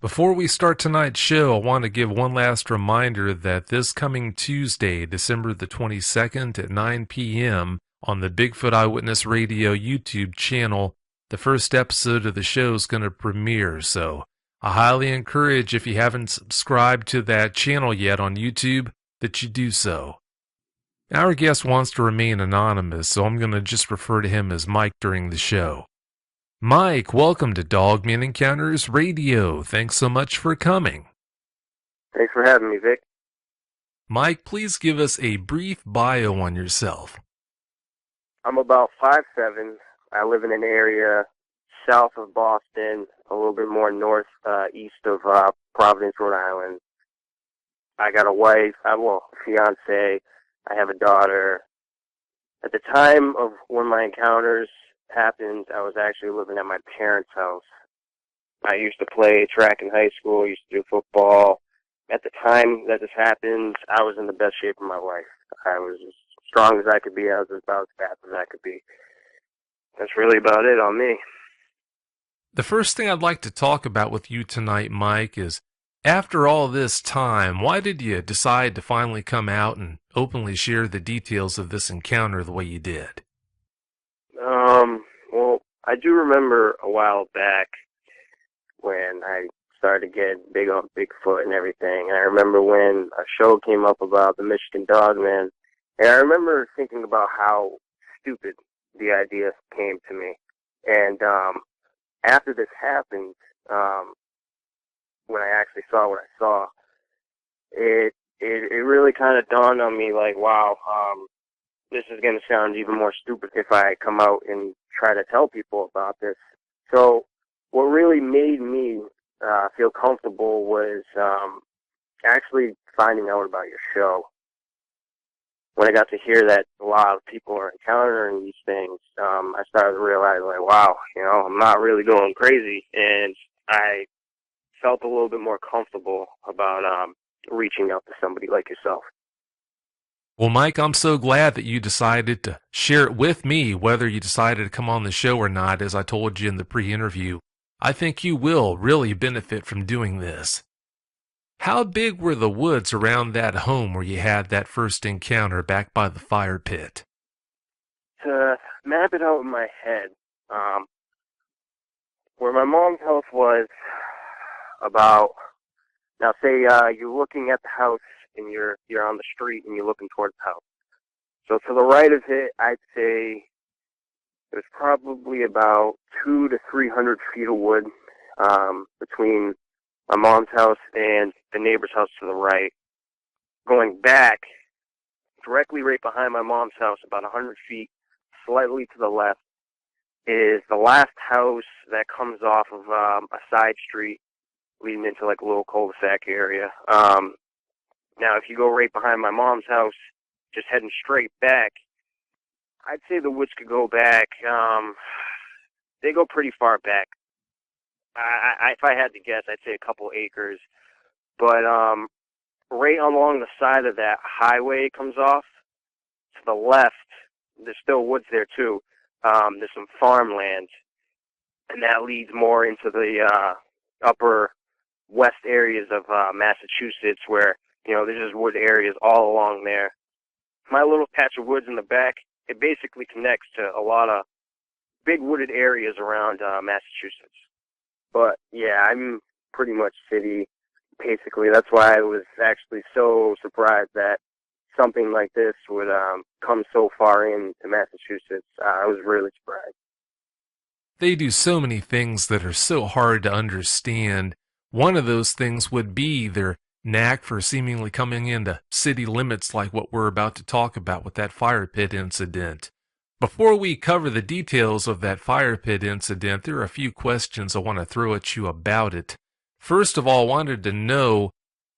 Before we start tonight's show, I want to give one last reminder that this coming Tuesday, December the 22nd at 9 p.m. on the Bigfoot Eyewitness Radio YouTube channel, the first episode of the show is going to premiere. So I highly encourage, if you haven't subscribed to that channel yet on YouTube, that you do so. Our guest wants to remain anonymous, so I'm going to just refer to him as Mike during the show. Mike, welcome to Dogman Encounters Radio. Thanks so much for coming. Thanks for having me, Vic. Mike, please give us a brief bio on yourself. I'm about 5'7". I live in an area south of Boston, a little bit more east of Providence, Rhode Island. I got a wife, fiance. I have a daughter. At the time of when my encounters happened, I was actually living at my parents' house. I used to play track in high school, used to do football. At the time that this happened, I was in the best shape of my life. I was as strong as I could be. I was about as fast as I could be. That's really about it on me. The first thing I'd like to talk about with you tonight, Mike, is after all this time, why did you decide to finally come out and openly share the details of this encounter the way you did? Well, I do remember a while back when I started to get big on Bigfoot and everything. And I remember when a show came up about the Michigan Dogman, and I remember thinking about how stupid the idea came to me. And after this happened, when I actually saw what I saw, it really kind of dawned on me like, wow, this is going to sound even more stupid if I come out and try to tell people about this. So what really made me feel comfortable was actually finding out about your show. When I got to hear that a lot of people are encountering these things, I started to realize, like, wow, I'm not really going crazy. And I felt a little bit more comfortable about reaching out to somebody like yourself. Well, Mike, I'm so glad that you decided to share it with me, whether you decided to come on the show or not, as I told you in the pre-interview. I think you will really benefit from doing this. How big were the woods around that home where you had that first encounter back by the fire pit? To map it out in my head, where my mom's house was about, now say you're looking at the house and you're on the street and you're looking towards the house. So to the right of it, I'd say there's probably about 200 to 300 feet of wood between my mom's house and the neighbor's house to the right. Going back, directly right behind my mom's house, about 100 feet, slightly to the left, is the last house that comes off of a side street leading into like a little cul-de-sac area. Now, if you go right behind my mom's house, just heading straight back, I'd say the woods could go back. They go pretty far back. If I had to guess, I'd say a couple acres. But right along the side of that highway comes off, to the left, there's still woods there too. There's some farmland, and that leads more into the upper west areas of Massachusetts, where there's just wood areas all along there. My little patch of woods in the back, it basically connects to a lot of big wooded areas around Massachusetts. But yeah, I'm pretty much city, basically. That's why I was actually so surprised that something like this would come so far into Massachusetts. I was really surprised. They do so many things that are so hard to understand. One of those things would be their knack for seemingly coming into city limits like what we're about to talk about with that fire pit incident. Before we cover the details of that fire pit incident, there are a few questions I want to throw at you about it. First of all, I wanted to know,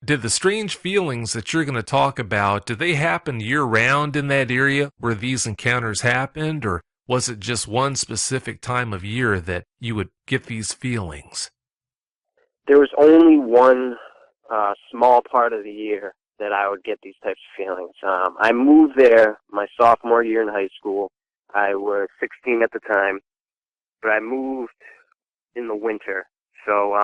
did the strange feelings that you're going to talk about, do they happen year-round in that area where these encounters happened, or was it just one specific time of year that you would get these feelings? There was only one small part of the year that I would get these types of feelings. I moved there my sophomore year in high school. I was 16 at the time, but I moved in the winter. So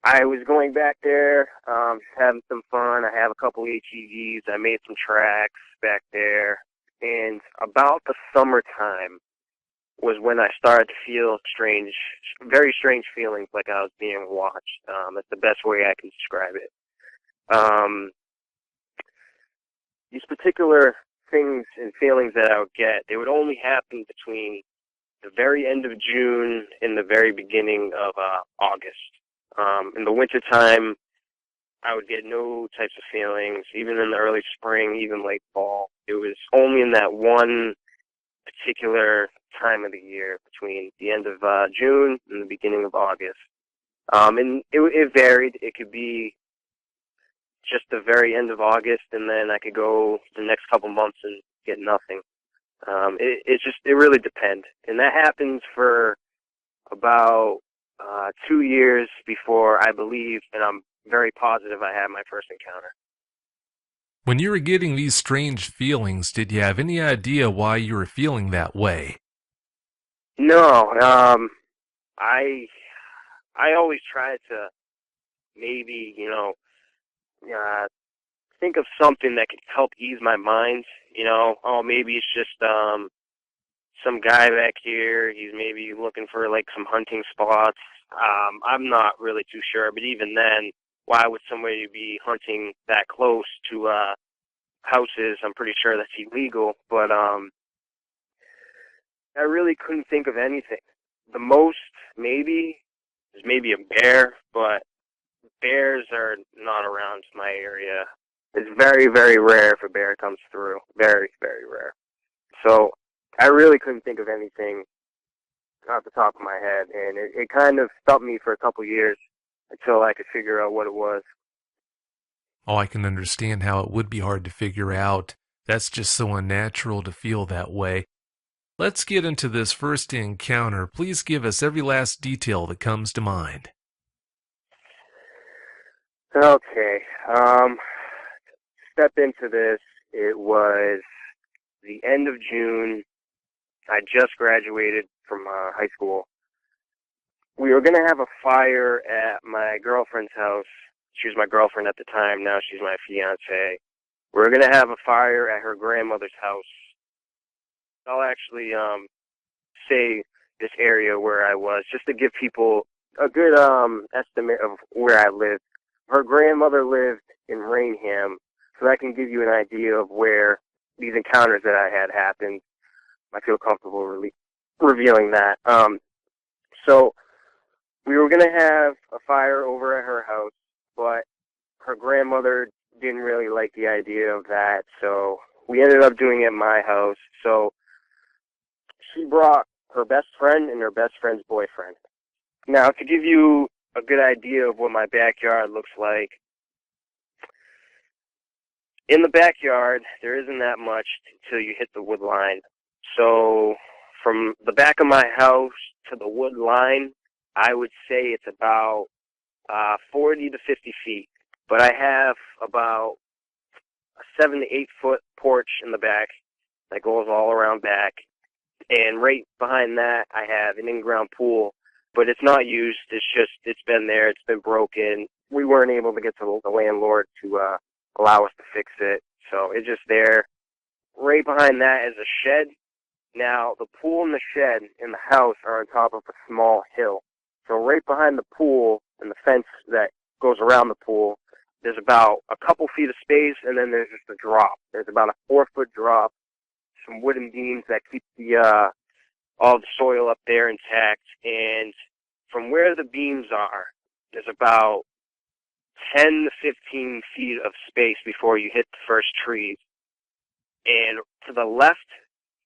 I was going back there, just having some fun. I have a couple ATVs. I made some tracks back there. And about the summertime was when I started to feel strange, very strange feelings like I was being watched. That's the best way I can describe it. Um, these particular things and feelings that I would get, they would only happen between the very end of June and the very beginning of August. In the wintertime, I would get no types of feelings, even in the early spring, even late fall. It was only in that one particular time of the year between the end of June and the beginning of August. And it varied. It could be just the very end of August, and then I could go the next couple months and get nothing. It really depends, and that happens for about 2 years before I believe, and I'm very positive I had my first encounter. When you were getting these strange feelings, did you have any idea why you were feeling that way? No, I I always try to maybe uh, think of something that could help ease my mind. Oh, maybe it's just some guy back here. He's maybe looking for like some hunting spots. I'm not really too sure, but even then, why would somebody be hunting that close to houses? I'm pretty sure that's illegal, but I really couldn't think of anything. The most maybe is maybe a bear, but bears are not around my area. It's very, very rare if a bear comes through. Very, very rare. So I really couldn't think of anything off the top of my head, and it kind of stumped me for a couple years until I could figure out what it was. Oh, I can understand how it would be hard to figure out. That's just so unnatural to feel that way. Let's get into this first encounter. Please give us every last detail that comes to mind. Okay. Step into this. It was the end of June. I just graduated from high school. We were gonna have a fire at my girlfriend's house. She was my girlfriend at the time. Now she's my fiance. We were gonna have a fire at her grandmother's house. I'll actually say this area where I was just to give people a good estimate of where I lived. Her grandmother lived in Rainham, so that can give you an idea of where these encounters that I had happened. I feel comfortable revealing that. So we were going to have a fire over at her house, but her grandmother didn't really like the idea of that, so we ended up doing it at my house. So she brought her best friend and her best friend's boyfriend. Now, to give you a good idea of what my backyard looks like, in the backyard, there isn't that much until you hit the wood line. So from the back of my house to the wood line, I would say it's about 40 to 50 feet. But I have about a 7 to 8 foot porch in the back that goes all around back. And right behind that, I have an in-ground pool, but it's not used. It's been there. It's been broken. We weren't able to get to the landlord to allow us to fix it, so it's just there. Right behind that is a shed. Now, the pool and the shed in the house are on top of a small hill. So right behind the pool and the fence that goes around the pool, there's about a couple feet of space, and then there's just a drop. There's about a 4 foot drop, some wooden beams that keep the all the soil up there intact. And from where the beams are, there's about 10 to 15 feet of space before you hit the first trees. And to the left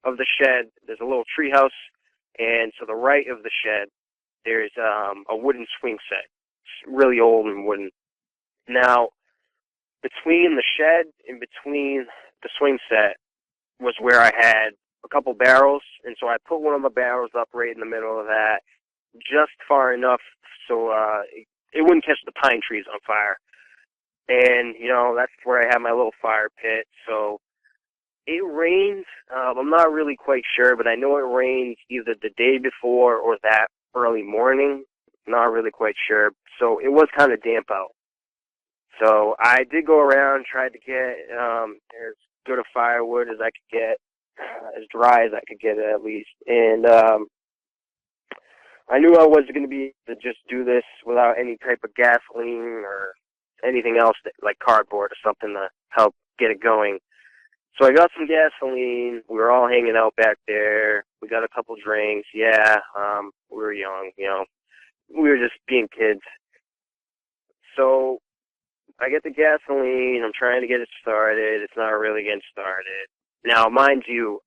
of the shed, there's a little tree house, and to the right of the shed, there's a wooden swing set. It's really old and wooden. Now, between the shed and between the swing set was where I had a couple barrels, and so I put one of the barrels up right in the middle of that, just far enough so it wouldn't catch the pine trees on fire. And, that's where I had my little fire pit. So it rained. I'm not really quite sure, but I know it rained either the day before or that early morning. Not really quite sure. So it was kind of damp out. So I did go around, tried to get as good a firewood as I could get, as dry as I could get it at least. And I knew I wasn't going to be able to just do this without any type of gasoline or anything else, like cardboard or something to help get it going. So I got some gasoline. We were all hanging out back there. We got a couple drinks. Yeah, we were young, We were just being kids. So I get the gasoline. I'm trying to get it started. It's not really getting started. Now, mind you,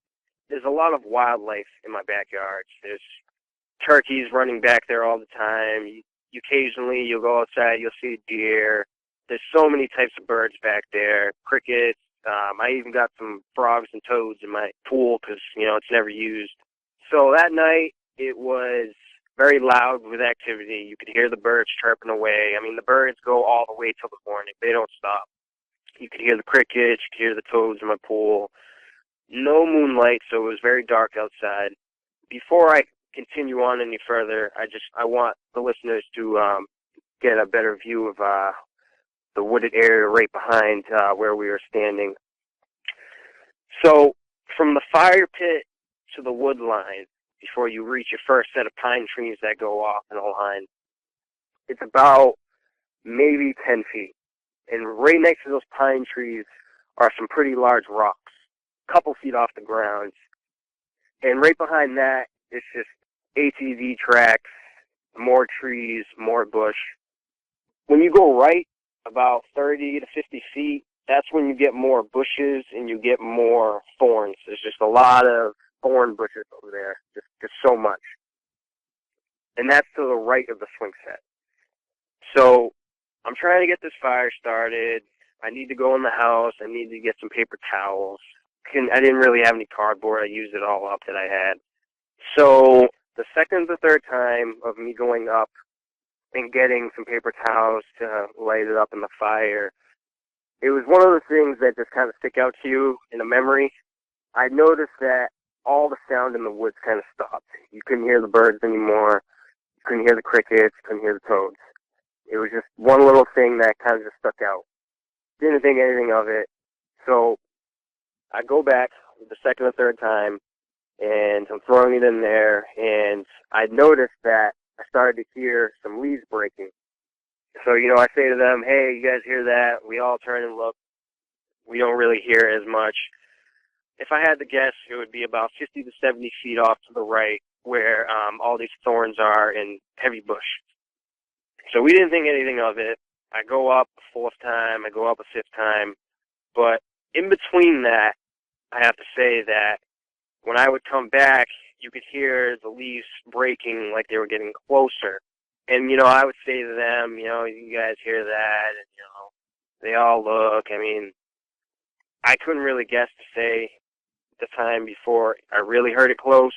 there's a lot of wildlife in my backyard. There's turkeys running back there all the time. Occasionally, you'll go outside, you'll see a deer. There's so many types of birds back there. Crickets. I even got some frogs and toads in my pool because, it's never used. So that night, it was very loud with activity. You could hear the birds chirping away. I mean, the birds go all the way till the morning. They don't stop. You could hear the crickets. You could hear the toads in my pool. No moonlight, so it was very dark outside. Before I continue on any further, I want the listeners to get a better view of the wooded area right behind where we were standing. So from the fire pit to the wood line, before you reach your first set of pine trees that go off in a line, it's about maybe 10 feet. And right next to those pine trees are some pretty large rocks, a couple feet off the ground. And right behind that, it's just ATV tracks, more trees, more bush. When you go right about 30 to 50 feet, that's when you get more bushes and you get more thorns. There's just a lot of thorn bushes over there, just so much. And that's to the right of the swing set. So I'm trying to get this fire started. I need to go in the house. I need to get some paper towels. I didn't really have any cardboard. I used it all up that I had. So the second or third time of me going up and getting some paper towels to light it up in the fire, it was one of those things that just kind of stick out to you in a memory. I noticed that all the sound in the woods kind of stopped. You couldn't hear the birds anymore. You couldn't hear the crickets. You couldn't hear the toads. It was just one little thing that kind of just stuck out. Didn't think anything of it. So I go back the second or third time, and I'm throwing it in there, and I noticed that I started to hear some leaves breaking. So, I say to them, hey, you guys hear that? We all turn and look. We don't really hear it as much. If I had to guess, it would be about 50 to 70 feet off to the right where all these thorns are and heavy bush. So we didn't think anything of it. I go up a fourth time. I go up a fifth time. But in between that, I have to say that when I would come back, you could hear the leaves breaking like they were getting closer. And, I would say to them, you guys hear that? And, they all look. I mean, I couldn't really guess to say the time before I really heard it close,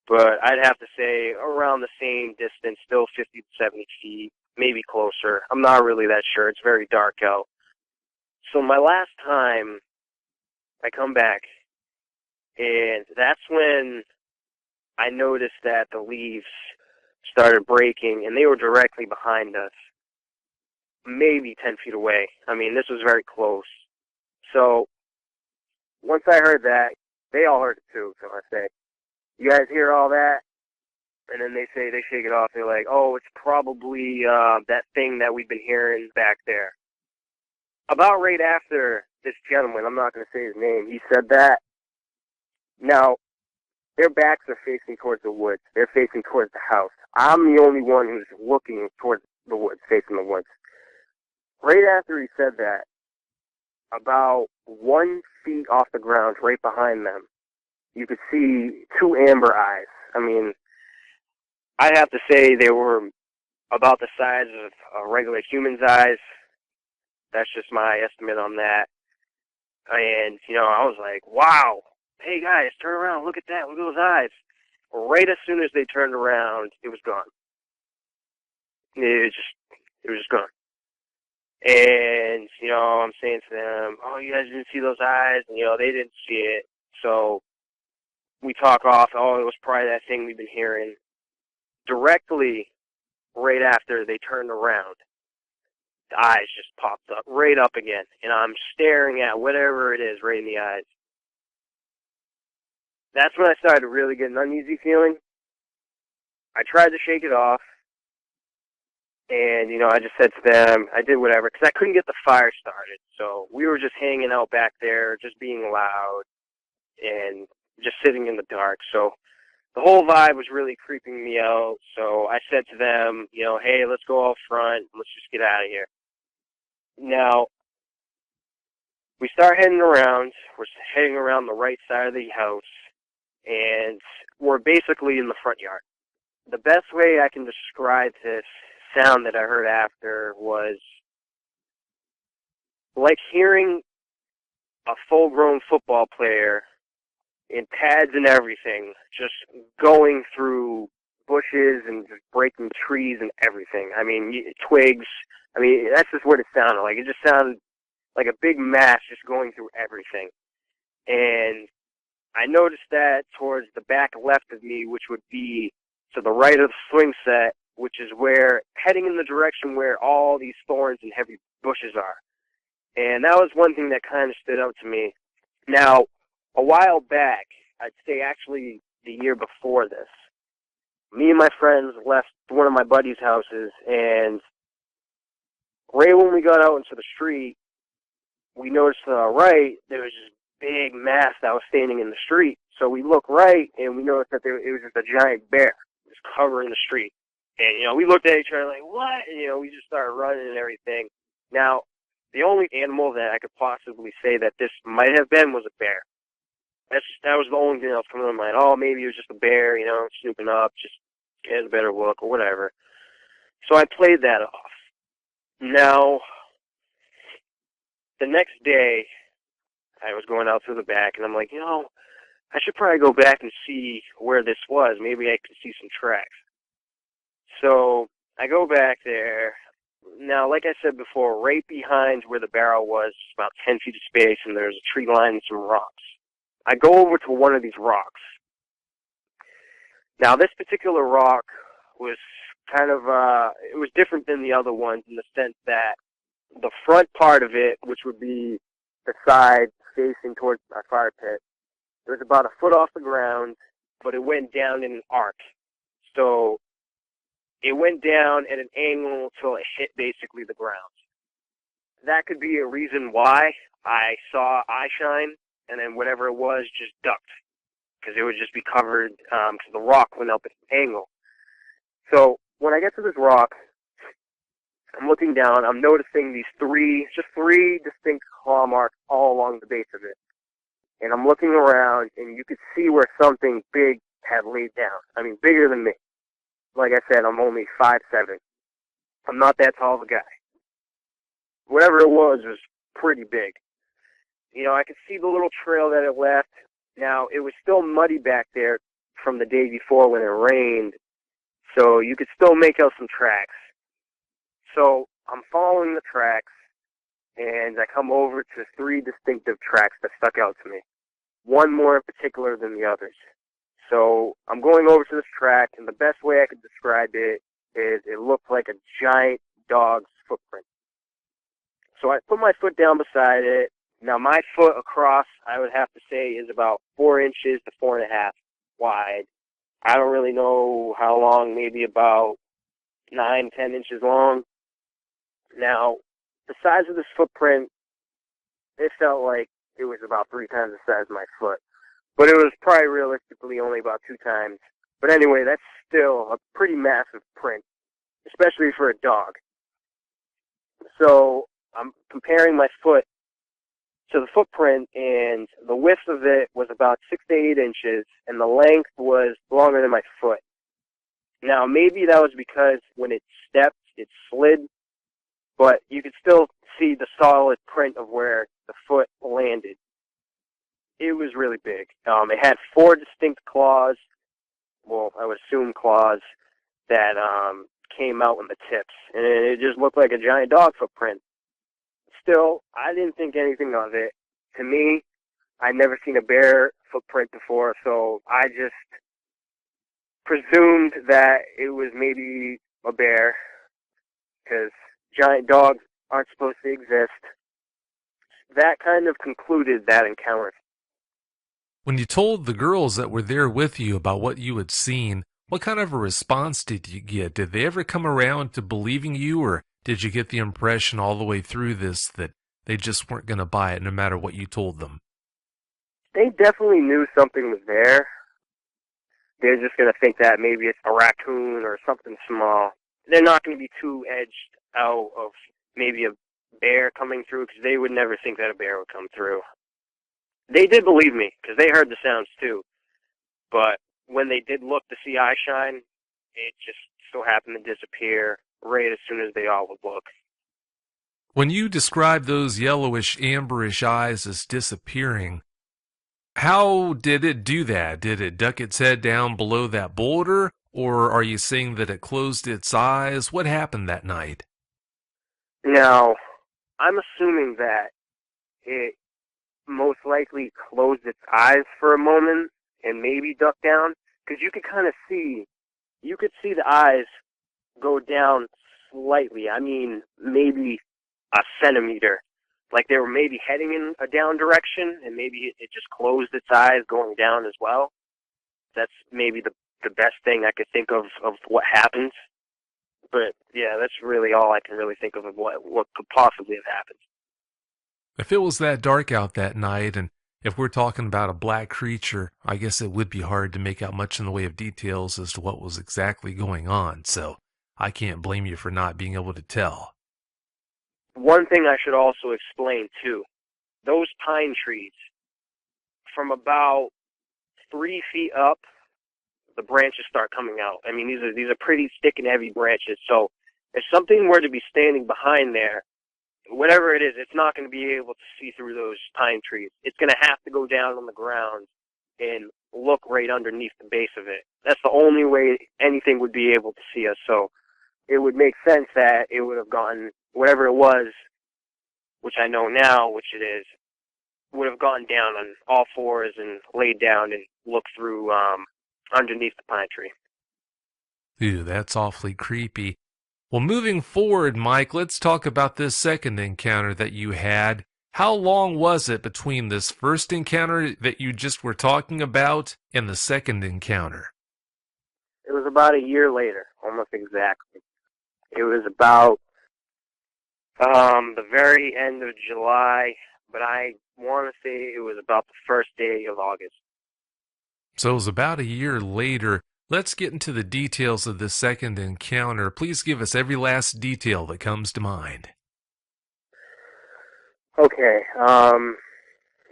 but I'd have to say around the same distance, still 50 to 70 feet, maybe closer. I'm not really that sure. It's very dark out. So my last time, I come back, and that's when I noticed that the leaves started breaking, and they were directly behind us, maybe 10 feet away. I mean, this was very close. So once I heard that, they all heard it too. So I say, you guys hear all that? And then they shake it off. They're like, oh, it's probably that thing that we've been hearing back there. About right after this gentleman, I'm not going to say his name, he said that. Now, their backs are facing towards the woods. They're facing towards the house. I'm the only one who's looking towards the woods, facing the woods. Right after he said that, about 1 feet off the ground, right behind them, you could see two amber eyes. I mean, I'd have to say they were about the size of a regular human's eyes. That's just my estimate on that. And, I was like, wow. Hey, guys, turn around. Look at that. Look at those eyes. Right as soon as they turned around, it was gone. It was just gone. And, I'm saying to them, oh, you guys didn't see those eyes? And, they didn't see it. So we talk off, oh, it was probably that thing we've been hearing. Directly right after they turned around, the eyes just popped up, right up again. And I'm staring at whatever it is right in the eyes. That's when I started to really get an uneasy feeling. I tried to shake it off. And, I just said to them, I did whatever, because I couldn't get the fire started. So we were just hanging out back there, just being loud, and just sitting in the dark. So the whole vibe was really creeping me out. So I said to them, hey, let's go out front. Let's just get out of here. Now, we start heading around. We're heading around the right side of the house, and we're basically in the front yard. The best way I can describe this sound that I heard after was like hearing a full-grown football player in pads and everything just going through bushes and just breaking trees and everything. I mean, twigs. I mean, that's just what it sounded like. It just sounded like a big mass just going through everything. And I noticed that towards the back left of me, which would be to the right of the swing set, which is where, heading in the direction where all these thorns and heavy bushes are. And that was one thing that kind of stood out to me. Now, a while back, I'd say actually the year before this, me and my friends left one of my buddies' houses, and right when we got out into the street, we noticed to our right, there was this big mass that was standing in the street. So we looked right, and we noticed that it was just a giant bear just covering the street. And, we looked at each other like, what? And, we just started running and everything. Now, the only animal that I could possibly say that this might have been was a bear. That was the only thing that was coming to my mind. Oh, maybe it was just a bear, snooping up, just getting a better look or whatever. So I played that off. Now, the next day, I was going out through the back, and I'm like, I should probably go back and see where this was. Maybe I could see some tracks. So I go back there. Now, like I said before, right behind where the barrel was, about 10 feet of space, and there's a tree line and some rocks. I go over to one of these rocks. Now, this particular rock was kind of, it was different than the other ones in the sense that the front part of it, which would be the side facing towards our fire pit, it was about a foot off the ground, but it went down in an arc. So it went down at an angle till it hit basically the ground. That could be a reason why I saw eye shine, and then whatever it was just ducked, because it would just be covered, because the rock went up at an angle. So when I get to this rock, I'm looking down, I'm noticing these three distinct claw marks all along the base of it. And I'm looking around, and you could see where something big had laid down. I mean, bigger than me. Like I said, I'm only 5'7". I'm not that tall of a guy. Whatever it was pretty big. I could see the little trail that it left. Now, it was still muddy back there from the day before when it rained, so you could still make out some tracks. So I'm following the tracks, and I come over to three distinctive tracks that stuck out to me. One more in particular than the others. So I'm going over to this track, and the best way I could describe it is it looked like a giant dog's footprint. So I put my foot down beside it. Now my foot across, I would have to say, is about 4 inches to 4.5 wide. I don't really know how long, maybe about 9, 10 inches long. Now, the size of this footprint, it felt like it was about 3 times the size of my foot. But it was probably realistically only about 2 times. But anyway, that's still a pretty massive print, especially for a dog. So I'm comparing my foot to the footprint, and the width of it was about 6 to 8 inches, and the length was longer than my foot. Now, maybe that was because when it stepped, it slid, but you could still see the solid print of where the foot landed. It was really big. It had 4 distinct claws, well, I would assume claws, that came out in the tips, and it just looked like a giant dog footprint. Still, I didn't think anything of it. To me, I'd never seen a bear footprint before, so I just presumed that it was maybe a bear, because giant dogs aren't supposed to exist. That kind of concluded that encounter. When you told the girls that were there with you about what you had seen, what kind of a response did you get? Did they ever come around to believing you, or did you get the impression all the way through this that they just weren't going to buy it no matter what you told them? They definitely knew something was there. They're just going to think that maybe it's a raccoon or something small. They're not going to be too edged out of maybe a bear coming through, because they would never think that a bear would come through. They did believe me, because they heard the sounds too. But when they did look to see eye shine, it just so happened to disappear right as soon as they all would look. When you describe those yellowish, amberish eyes as disappearing, how did it do that? Did it duck its head down below that boulder, or are you saying that it closed its eyes? What happened that night? Now, I'm assuming that it most likely closed its eyes for a moment and maybe ducked down, because you could kind of see, you could see the eyes go down slightly. I mean, maybe a centimeter. Like they were maybe heading in a down direction, and maybe it just closed its eyes going down as well. That's maybe the best thing I could think of what happened. But yeah, that's really all I can really think of what could possibly have happened. If it was that dark out that night, and if we're talking about a black creature, I guess it would be hard to make out much in the way of details as to what was exactly going on, so I can't blame you for not being able to tell. One thing I should also explain too, those pine trees, from about 3 feet up, the branches start coming out. I mean, these are pretty thick and heavy branches. So if something were to be standing behind there, whatever it is, it's not going to be able to see through those pine trees. It's going to have to go down on the ground and look right underneath the base of it. That's the only way anything would be able to see us. So it would make sense that it would have gotten, whatever it was, which I know now, which it is, would have gone down on all fours and laid down and looked through underneath the pine tree. Ew, that's awfully creepy. Well, moving forward, Mike, let's talk about this second encounter that you had. How long was it between this first encounter that you just were talking about and the second encounter? It was about a year later, almost exactly. It was about the very end of July, but I want to say it was about the first day of August. So it was about a year later. Let's get into the details of this second encounter. Please give us every last detail that comes to mind. Okay,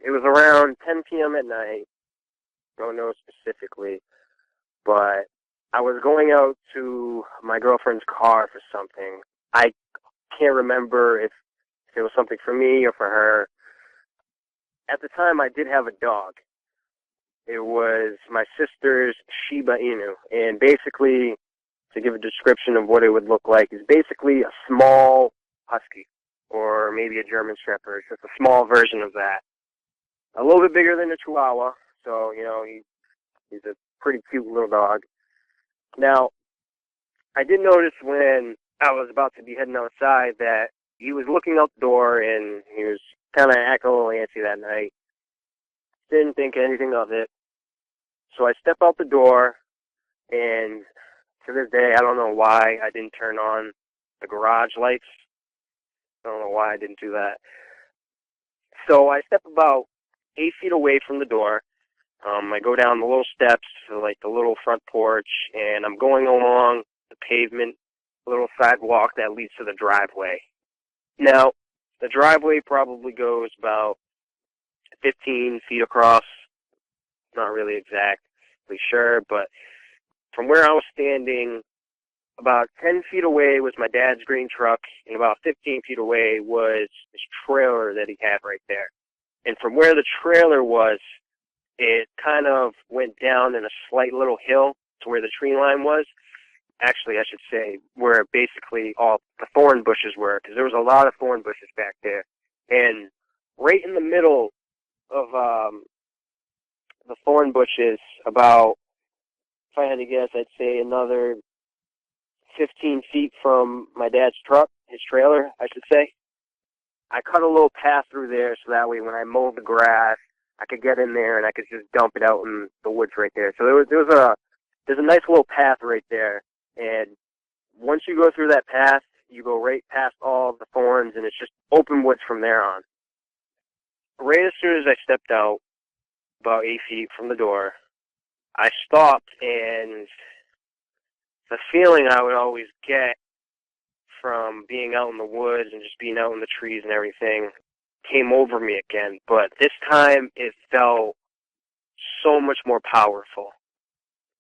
it was around 10 p.m. at night. Don't know specifically, but I was going out to my girlfriend's car for something. I can't remember if it was something for me or for her. At the time, I did have a dog. It was my sister's Shiba Inu, and basically, to give a description of what it would look like, is basically a small husky, or maybe a German Shepherd. It's just a small version of that. A little bit bigger than a Chihuahua, so, you know, he's a pretty cute little dog. Now, I did notice when I was about to be heading outside that he was looking out the door, and he was kind of acting a little antsy that night. Didn't think anything of it. So I step out the door, and to this day, I don't know why I didn't turn on the garage lights. I don't know why I didn't do that. So I step about 8 feet away from the door. I go down the little steps to like the little front porch, and I'm going along the pavement, little sidewalk that leads to the driveway. Now, the driveway probably goes about 15 feet across. Not really exactly sure, but from where I was standing, about 10 feet away was my dad's green truck, and about 15 feet away was his trailer that he had right there. And from where the trailer was, it kind of went down in a slight little hill to where the tree line was. Actually, I should say where basically all the thorn bushes were, because there was a lot of thorn bushes back there. And right in the middle of the thorn bushes, about, if I had to guess, I'd say another 15 feet from my dad's truck, his trailer, I should say. I cut a little path through there so that way when I mowed the grass, I could get in there and I could just dump it out in the woods right there. So there's a nice little path right there, and once you go through that path, you go right past all the thorns, and it's just open woods from there on. Right as soon as I stepped out, about 8 feet from the door, I stopped, and the feeling I would always get from being out in the woods and just being out in the trees and everything came over me again. But this time it felt so much more powerful.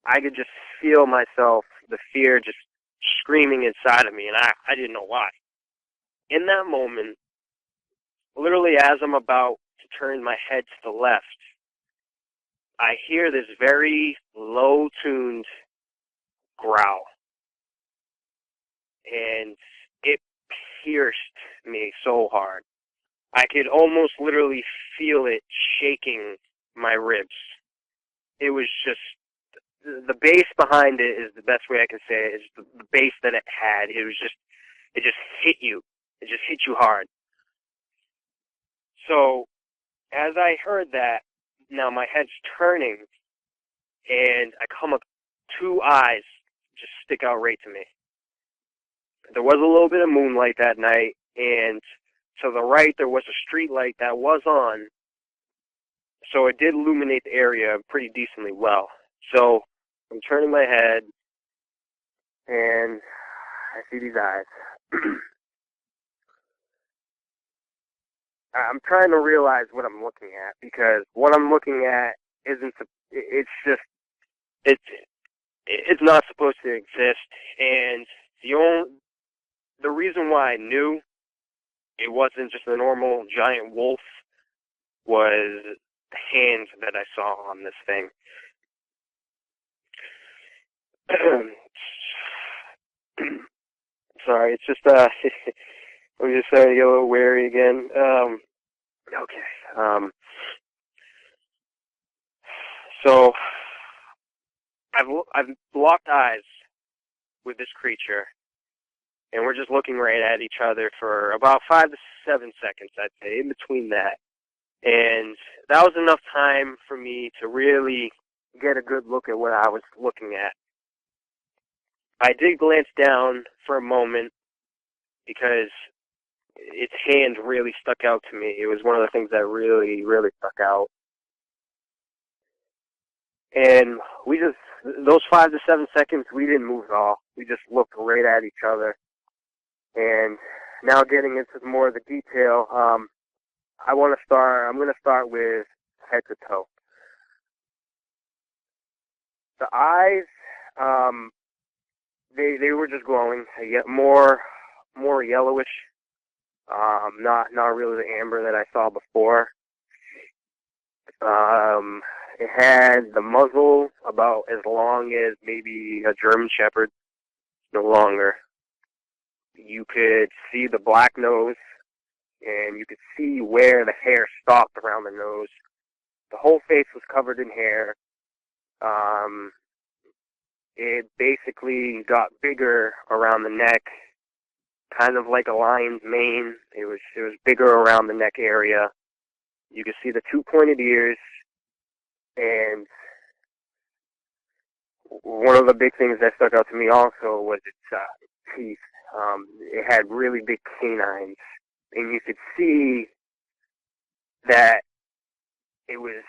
I could just feel myself, the fear just screaming inside of me, and I didn't know why. In that moment, literally as I'm about to turn my head to the left, I hear this very low-tuned growl, and it pierced me so hard. I could almost literally feel it shaking my ribs. It was just, the bass behind it is the best way I can say it, is the bass that it had. It just hit you. It just hit you hard. So, as I heard that, now my head's turning, and I come up, two eyes just stick out right to me. There was a little bit of moonlight that night, and to the right there was a street light that was on, so it did illuminate the area pretty decently well. So I'm turning my head, and I see these eyes. I'm trying to realize what I'm looking at, because what I'm looking at isn't, it's not supposed to exist, and the reason why I knew it wasn't just a normal giant wolf was the hands that I saw on this thing. Sorry, it's just I'm just starting to get a little wary again. Okay. So I've locked eyes with this creature, and we're just looking right at each other for about 5 to 7 seconds, I'd say, in between that. And that was enough time for me to really get a good look at what I was looking at. I did glance down for a moment because its hand really stuck out to me. It was one of the things that really, really stuck out. And those 5 to 7 seconds, we didn't move at all. We just looked right at each other. And now getting into more of the detail, I'm going to start with head to toe. The eyes, they were just glowing, yet more yellowish. Not really the amber that I saw before. It had the muzzle about as long as maybe a German Shepherd, no longer. You could see the black nose, and you could see where the hair stopped around the nose. The whole face was covered in hair. It basically got bigger around the neck, kind of like a lion's mane. It was bigger around the neck area. You could see the 2 pointed ears, and one of the big things that stuck out to me also was its teeth. It had really big canines, and you could see that it was,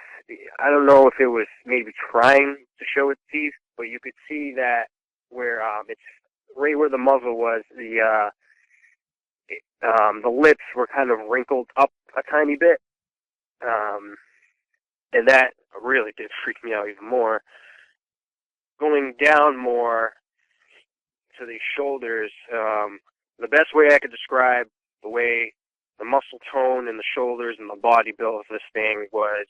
I don't know if it was maybe trying to show its teeth, but you could see that where it's right where the muzzle was, the lips were kind of wrinkled up a tiny bit, and that really did freak me out even more. Going down more to the shoulders, the best way I could describe the way the muscle tone in the shoulders and the body build of this thing was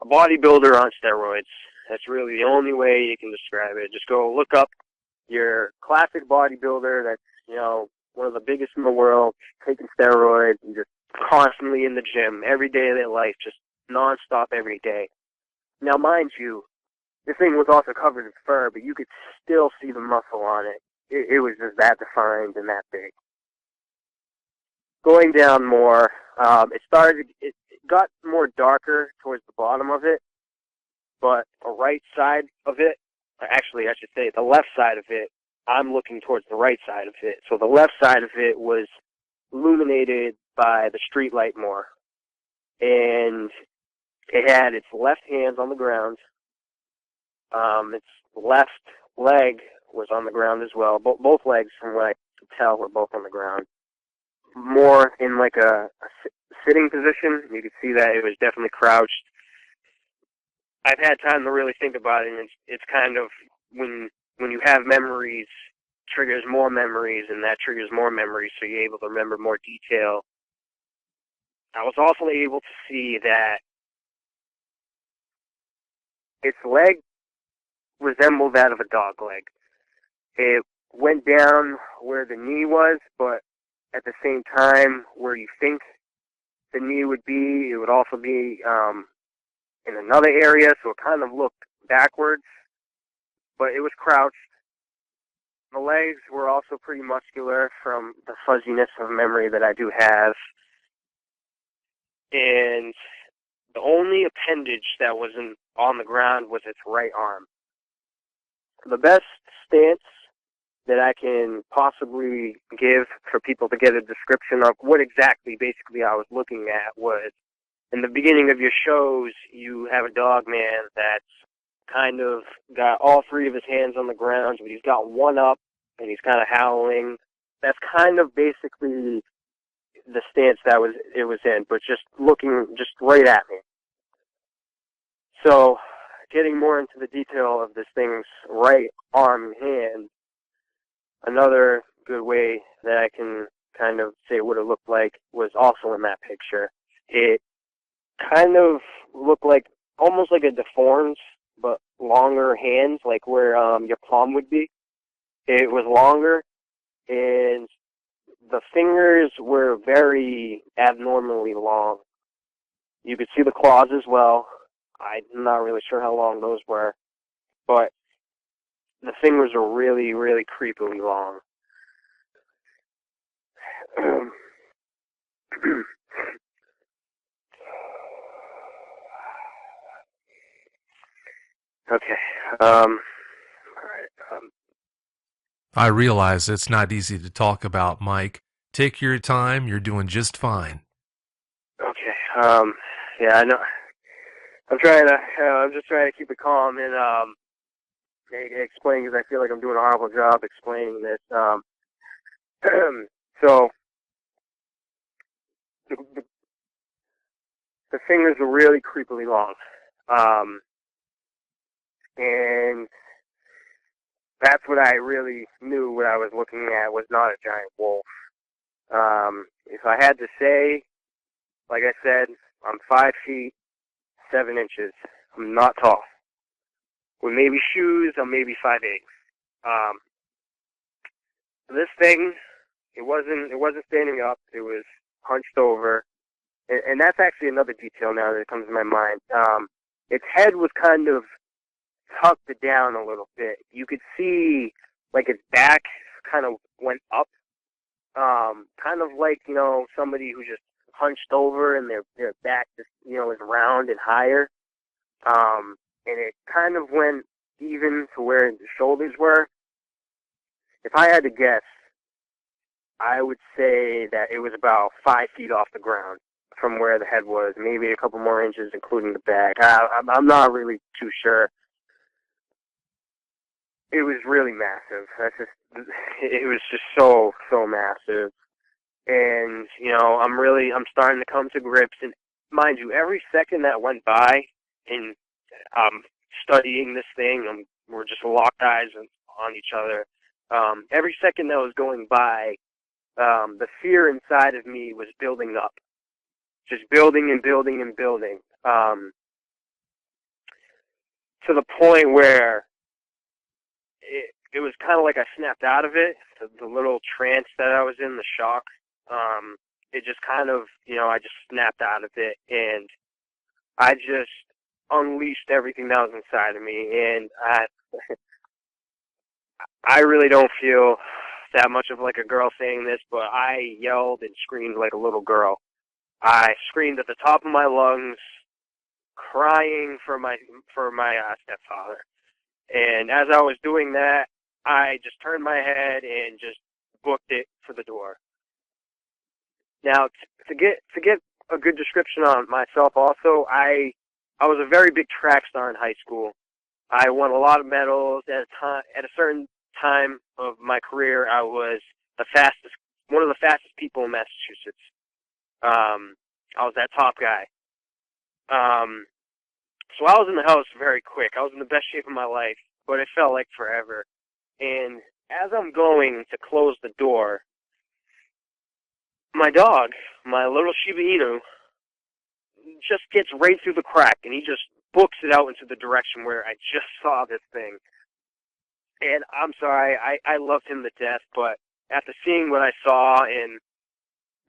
a bodybuilder on steroids. That's really the only way you can describe it. Just go look up your classic bodybuilder that's, one of the biggest in the world, taking steroids and just constantly in the gym every day of their life, just nonstop every day. Now, mind you, this thing was also covered in fur, but you could still see the muscle on it. it was just that defined and that big. Going down more, it got more darker towards the bottom of it, but the right side of it, actually I should say the left side of it, I'm looking towards the right side of it. So the left side of it was illuminated by the street light more. And it had its left hand on the ground. Its left leg was on the ground as well. Both legs, from what I could tell, were both on the ground. More in like a sitting position. You could see that it was definitely crouched. I've had time to really think about it, and it's kind of when you have memories, triggers more memories, and that triggers more memories, so you're able to remember more detail. I was also able to see that its leg resembled that of a dog leg. It went down where the knee was, but at the same time, where you think the knee would be, it would also be in another area, so it kind of looked backwards, but it was crouched. The legs were also pretty muscular from the fuzziness of memory that I do have. And the only appendage that wasn't on the ground was its right arm. The best stance that I can possibly give for people to get a description of what exactly basically I was looking at was, in the beginning of your shows, you have a dog man that's kind of got all three of his hands on the ground, but he's got one up, and he's kind of howling. That's kind of basically the stance that it was in, but just looking just right at me. So, getting more into the detail of this thing's right arm and hand, another good way that I can kind of say what it looked like was also in that picture. It kind of looked like, almost like a deformed, but longer hands, like where your palm would be. It was longer, and the fingers were very abnormally long. You could see the claws as well. I'm not really sure how long those were, but the fingers were really, really creepily long. Okay. All right. I realize it's not easy to talk about, Mike. Take your time. You're doing just fine. Okay. Yeah, I know. I'm trying to. I'm just trying to keep it calm and explain, because I feel like I'm doing a horrible job explaining this. So the fingers were really creepily long, and that's what I really knew. What I was looking at was not a giant wolf. If I had to say, like I said, I'm 5 feet 7 inches. I'm not tall. With maybe shoes, I'm maybe 5'8". This thing, it wasn't standing up. It was hunched over, and that's actually another detail now that comes to my mind. Its head was kind of tucked down a little bit. You could see like its back kind of went up, kind of like, somebody who just hunched over and their back just, is round and higher. And it kind of went even to where the shoulders were. If I had to guess, I would say that it was about 5 feet off the ground from where the head was, maybe a couple more inches, including the back. I'm not really too sure. It was really massive. It was just so massive. And, I'm starting to come to grips. And mind you, every second that went by, and studying this thing, we're just locked eyes on each other. Every second that was going by, the fear inside of me was building up. Just building and building and building. To the point where it was kind of like I snapped out of it, the little trance that I was in, the shock. It just kind of, I just snapped out of it, and I just unleashed everything that was inside of me, and I really don't feel that much of like a girl saying this, but I yelled and screamed like a little girl. I screamed at the top of my lungs, crying for my stepfather. And as I was doing that, I just turned my head and just booked it for the door. Now, to get a good description on myself, also, I was a very big track star in high school. I won a lot of medals at a certain time of my career. I was one of the fastest people in Massachusetts. I was that top guy. Um, so I was in the house very quick. I was in the best shape of my life, but it felt like forever. And as I'm going to close the door, my dog, my little Shiba Inu, just gets right through the crack, and he just books it out into the direction where I just saw this thing. And I'm sorry, I loved him to death, but after seeing what I saw and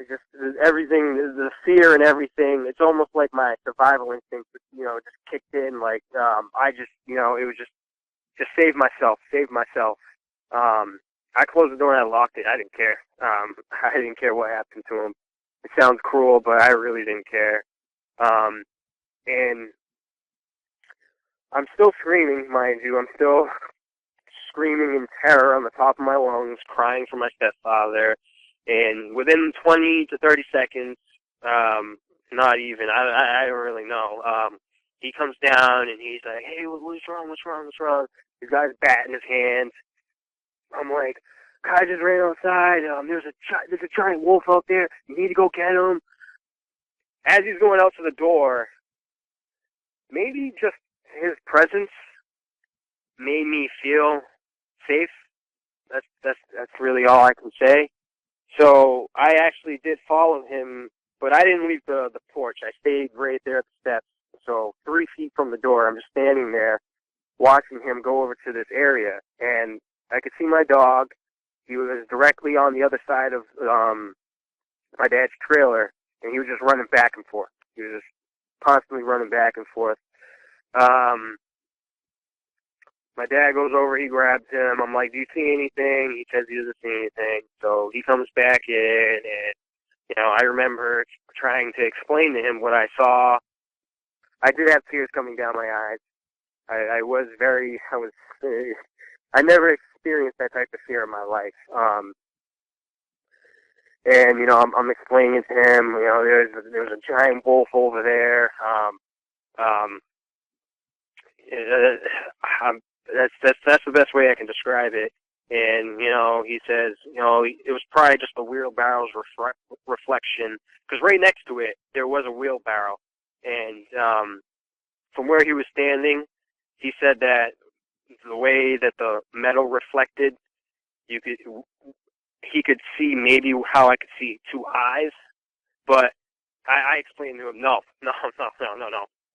just everything, the fear and everything, it's almost like my survival instinct, just kicked in. Like, I just, it was just save myself, save myself. I closed the door and I locked it. I didn't care. I didn't care what happened to him. It sounds cruel, but I really didn't care. And I'm still screaming, mind you. I'm still screaming in terror on the top of my lungs, crying for my stepfather. And within 20 to 30 seconds, not even, I don't really know, he comes down and he's like, hey, what's wrong, what's wrong, what's wrong? He's got his bat in his hand. I'm like, guy just ran outside. There's a giant wolf out there. You need to go get him. As he's going out to the door, maybe just his presence made me feel safe. That's really all I can say. So I actually did follow him, but I didn't leave the porch. I stayed right there at the steps. So 3 feet from the door, I'm just standing there watching him go over to this area. And I could see my dog. He was directly on the other side of my dad's trailer, and he was just running back and forth. He was just constantly running back and forth. My dad goes over, he grabs him. I'm like, do you see anything? He says he doesn't see anything. So he comes back in, and, I remember trying to explain to him what I saw. I did have tears coming down my eyes. I never experienced that type of fear in my life. And, I'm explaining to him, there's a giant wolf over there. That's the best way I can describe it. And, he says, it was probably just the wheelbarrow's reflection, because right next to it, there was a wheelbarrow. And from where he was standing, he said that the way that the metal reflected, he could see maybe how I could see two eyes, but I explained to him, no.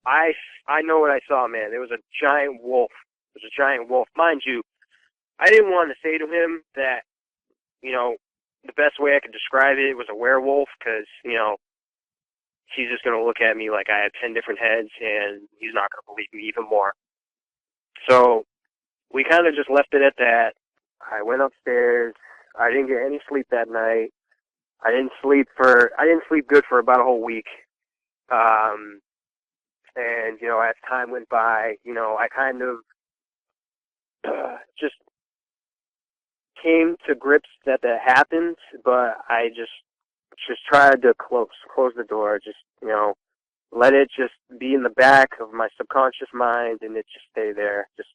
I know what I saw, man. There was a giant wolf. It was a giant wolf. Mind you, I didn't want to say to him that, the best way I could describe it was a werewolf, because, he's just going to look at me like I had 10 different heads, and he's not going to believe me even more. So we kind of just left it at that. I went upstairs. I didn't get any sleep that night. I didn't sleep good for about a whole week. And, as time went by, I kind of just came to grips that happened, but I just tried to close the door, just, let it just be in the back of my subconscious mind, and it just stay there. Just,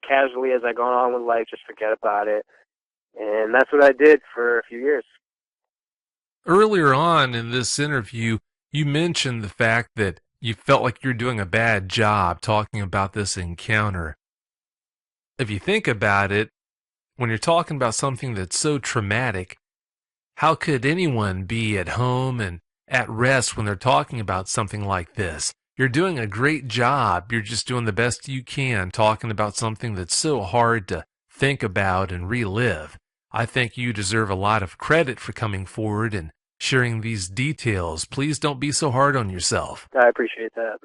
casually as I go on with life, just forget about it. And that's what I did for a few years. Earlier on in this interview, you mentioned the fact that you felt like you're doing a bad job talking about this encounter. If you think about it, when you're talking about something that's so traumatic, how could anyone be at home and at rest when they're talking about something like this? You're doing a great job. You're just doing the best you can talking about something that's so hard to think about and relive. I think you deserve a lot of credit for coming forward and sharing these details. Please don't be so hard on yourself. I appreciate that.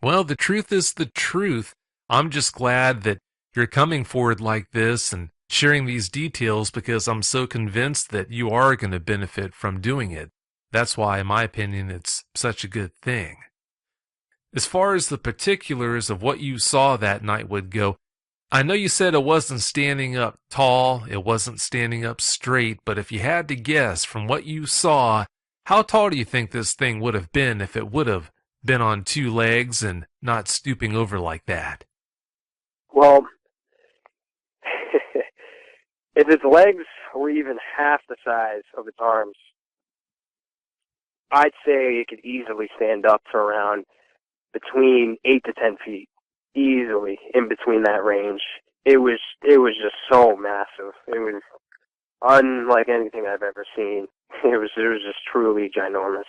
Well, the truth is the truth. I'm just glad that you're coming forward like this and sharing these details because I'm so convinced that you are going to benefit from doing it. That's why, in my opinion, it's such a good thing. As far as the particulars of what you saw that night would go, I know you said it wasn't standing up tall, it wasn't standing up straight, but if you had to guess from what you saw, how tall do you think this thing would have been if it would have been on two legs and not stooping over like that? Well, if its legs were even half the size of its arms, I'd say it could easily stand up to around between 8 to 10 feet, easily in between that range. It was just so massive. It was unlike anything I've ever seen. It was just truly ginormous.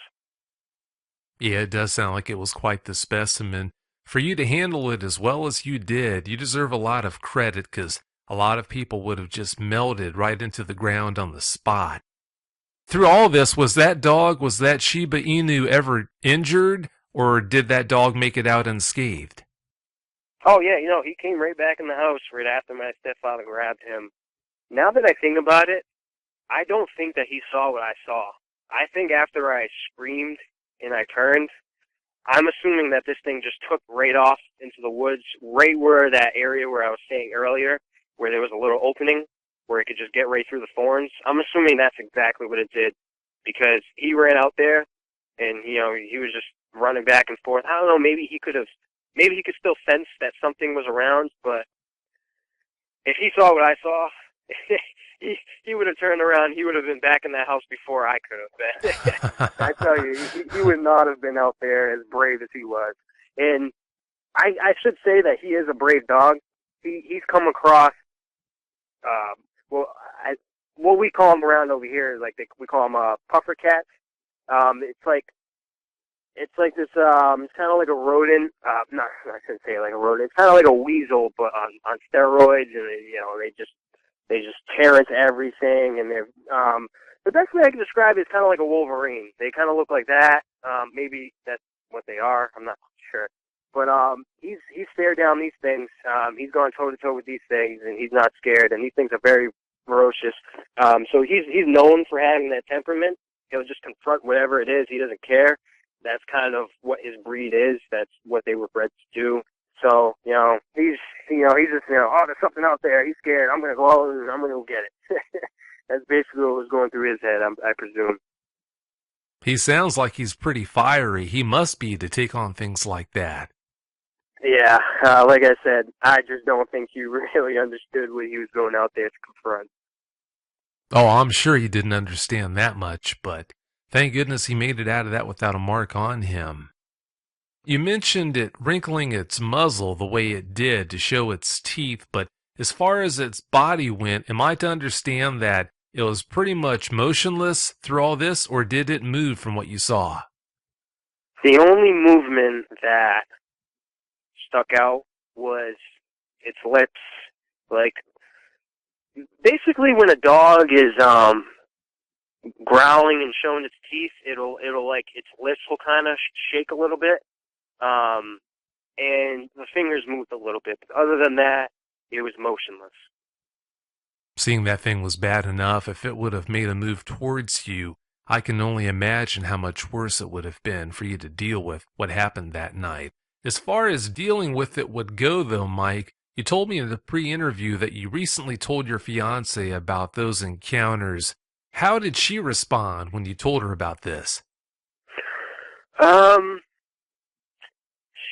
Yeah, it does sound like it was quite the specimen. For you to handle it as well as you did, you deserve a lot of credit because a lot of people would have just melted right into the ground on the spot. Through all this, was that Shiba Inu ever injured, or did that dog make it out unscathed? Oh yeah, he came right back in the house right after my stepfather grabbed him. Now that I think about it, I don't think that he saw what I saw. I think after I screamed and I turned, I'm assuming that this thing just took right off into the woods, right where that area where I was saying earlier, where there was a little opening where it could just get right through the thorns. I'm assuming that's exactly what it did, because he ran out there and he was just running back and forth. I don't know, maybe he could still sense that something was around, but if he saw what I saw, he would have turned around. He would have been back in that house before I could have been. I tell you, he would not have been out there as brave as he was. And I should say that he is a brave dog. He's come across, uh, well, what we call them around over here is we call them puffer cats. It's like this. It's kind of like a rodent. No, I shouldn't say like a rodent. It's kind of like a weasel, but on steroids, and they just tear into everything. And they're the best way I can describe it is kind of like a wolverine. They kind of look like that. Maybe that's what they are. I'm not sure. But he's stared down these things. He's gone toe to toe with these things, and he's not scared. And these things are very ferocious. So he's known for having that temperament. He'll just confront whatever it is. He doesn't care. That's kind of what his breed is. That's what they were bred to do. So, he's just, oh, there's something out there. He's scared. I'm going to go out and I'm going to go get it. That's basically what was going through his head, I presume. He sounds like he's pretty fiery. He must be to take on things like that. Yeah, like I said, I just don't think he really understood what he was going out there to confront. Oh, I'm sure he didn't understand that much, but thank goodness he made it out of that without a mark on him. You mentioned it wrinkling its muzzle the way it did to show its teeth, but as far as its body went, am I to understand that it was pretty much motionless through all this, or did it move from what you saw? The only movement that stuck out was its lips. Like, basically when a dog is growling and showing its teeth, it'll like its lips will kind of shake a little bit, and the fingers moved a little bit. But other than that, it was motionless. Seeing that thing was bad enough, if it would have made a move towards you, I can only imagine how much worse it would have been for you to deal with what happened that night. As far as dealing with it would go, though, Mike, you told me in the pre-interview that you recently told your fiancée about those encounters. How did she respond when you told her about this?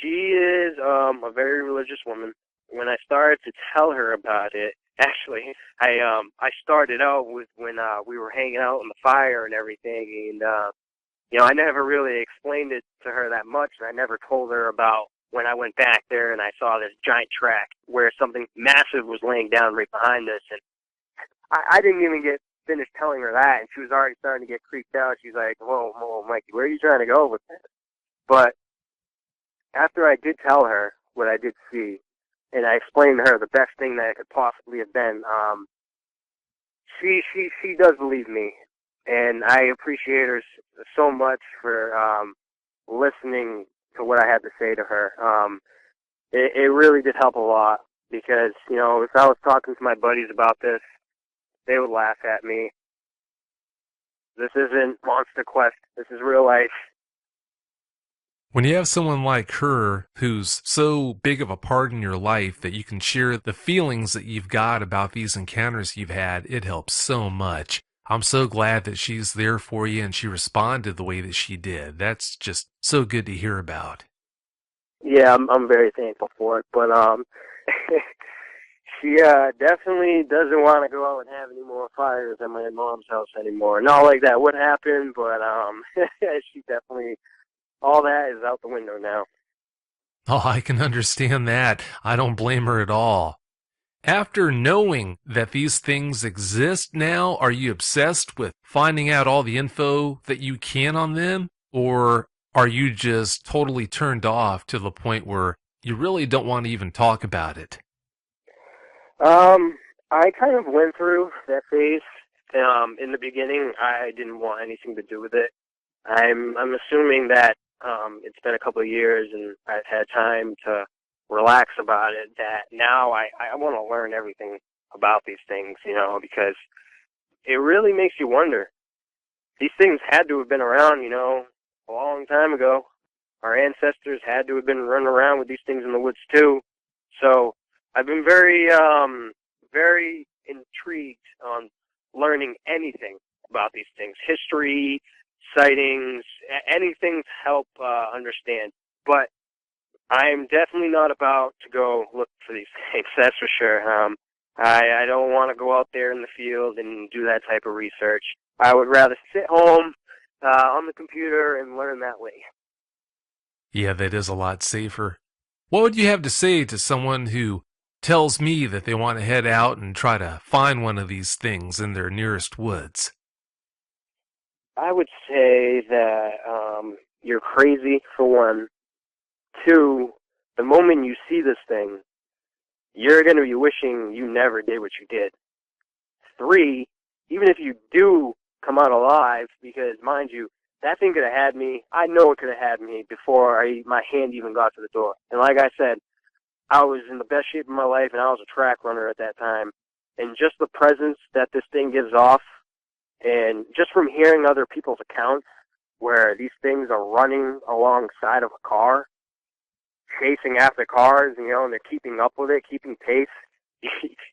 She is a very religious woman. When I started to tell her about it, actually, I started out with when we were hanging out on the fire and everything, and I never really explained it to her that much, and I never told her about when I went back there and I saw this giant track where something massive was laying down right behind us, and I didn't even get finished telling her that, and she was already starting to get creeped out. She's like, whoa, Mikey, where are you trying to go with this? But after I did tell her what I did see, and I explained to her the best thing that it could possibly have been, she does believe me, and I appreciate her so much for listening to what I had to say to her. It really did help a lot. because, if I was talking to my buddies about this, they would laugh at me. This isn't Monster Quest. This is real life. When you have someone like her who's so big of a part in your life that you can share the feelings that you've got about these encounters you've had, it helps so much. I'm so glad that she's there for you and she responded the way that she did. That's just so good to hear about. Yeah, I'm very thankful for it. But she definitely doesn't want to go out and have any more fires at my mom's house anymore. Not like that would happen, but she definitely, all that is out the window now. Oh, I can understand that. I don't blame her at all. After knowing that these things exist now, are you obsessed with finding out all the info that you can on them? Or are you just totally turned off to the point where you really don't want to even talk about it? I kind of went through that phase. In the beginning, I didn't want anything to do with it. I'm assuming that it's been a couple of years and I've had time to relax about it. That now I want to learn everything about these things, because it really makes you wonder. These things had to have been around, a long time ago. Our ancestors had to have been running around with these things in the woods too. So I've been very intrigued on learning anything about these things, history, sightings, anything to help understand. But I'm definitely not about to go look for these things. That's for sure. I don't want to go out there in the field and do that type of research. I would rather sit home on the computer and learn that way. Yeah, that is a lot safer. What would you have to say to someone who tells me that they want to head out and try to find one of these things in their nearest woods? I would say that you're crazy for one. Two, the moment you see this thing, you're going to be wishing you never did what you did. Three, even if you do come out alive, because mind you, that thing could have had me. I know it could have had me before my hand even got to the door. And like I said, I was in the best shape of my life, and I was a track runner at that time. And just the presence that this thing gives off, and just from hearing other people's accounts where these things are running alongside of a car, chasing after cars, and they're keeping up with it, keeping pace.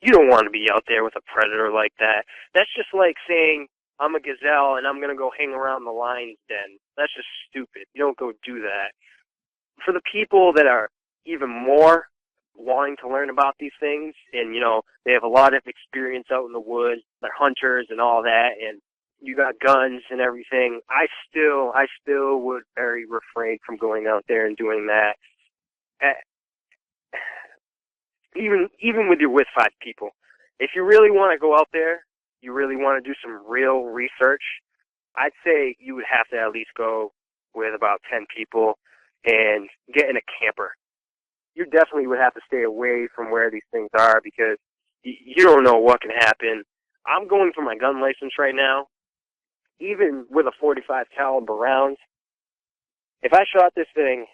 You don't want to be out there with a predator like that. That's just like saying, I'm a gazelle and I'm going to go hang around the lion's den. That's just stupid. You don't go do that. For the people that are even more wanting to learn about these things, and, they have a lot of experience out in the woods, they're hunters and all that, and you got guns and everything, I still would very refrain from going out there and doing that. Uh, even with your with 5 people, if you really want to go out there, you really want to do some real research, I'd say you would have to at least go with about 10 people and get in a camper. You definitely would have to stay away from where these things are because you don't know what can happen. I'm going for my gun license right now. Even with a 45 caliber round, if I shot this thing,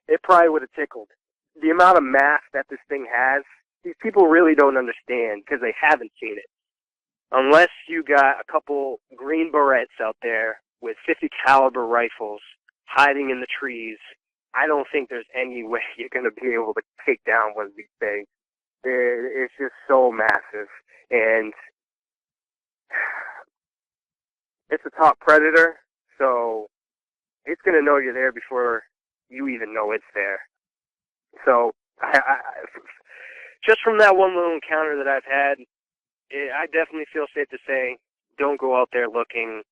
it probably would have tickled. The amount of mass that this thing has, these people really don't understand because they haven't seen it. Unless you got a couple green berets out there with 50 caliber rifles hiding in the trees, I don't think there's any way you're going to be able to take down one of these things. It's just so massive. And it's a top predator, so it's going to know you're there before you even know it's there. So just from that one little encounter that I've had, I definitely feel safe to say, don't go out there looking.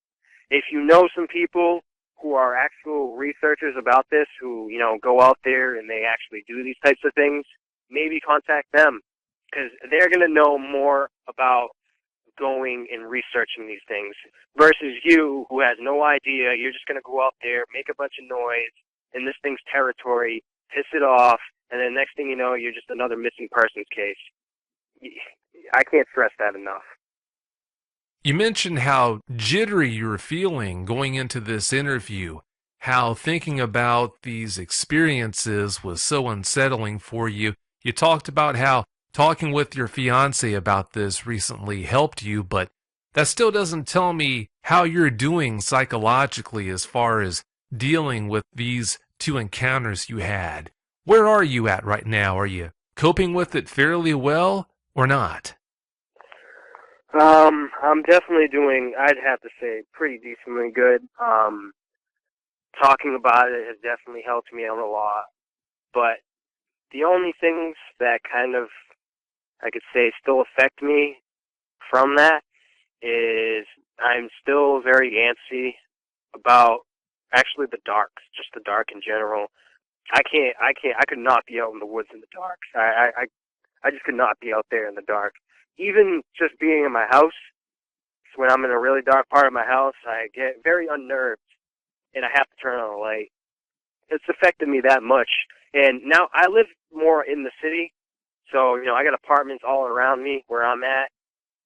If you know some people who are actual researchers about this, who, go out there and they actually do these types of things, maybe contact them, because they're going to know more about going and researching these things versus you, who has no idea. You're just going to go out there, make a bunch of noise in this thing's territory, piss it off, and then next thing you know, you're just another missing persons case. I can't stress that enough. You mentioned how jittery you were feeling going into this interview. how thinking about these experiences was so unsettling for you. You talked about how talking with your fiance about this recently helped you, but that still doesn't tell me how you're doing psychologically as far as dealing with these two encounters you had. Where are you at right now? Are you coping with it fairly well or not? I'm definitely doing, I'd have to say, pretty decently good. Talking about it has definitely helped me out a lot. But the only things that kind of, I could say, still affect me from that is I'm still very antsy about actually the dark, just the dark in general. I could not be out in the woods in the dark. I just could not be out there in the dark. Even just being in my house, when I'm in a really dark part of my house, I get very unnerved and I have to turn on a light. It's affected me that much. And now I live more in the city, so, I got apartments all around me where I'm at,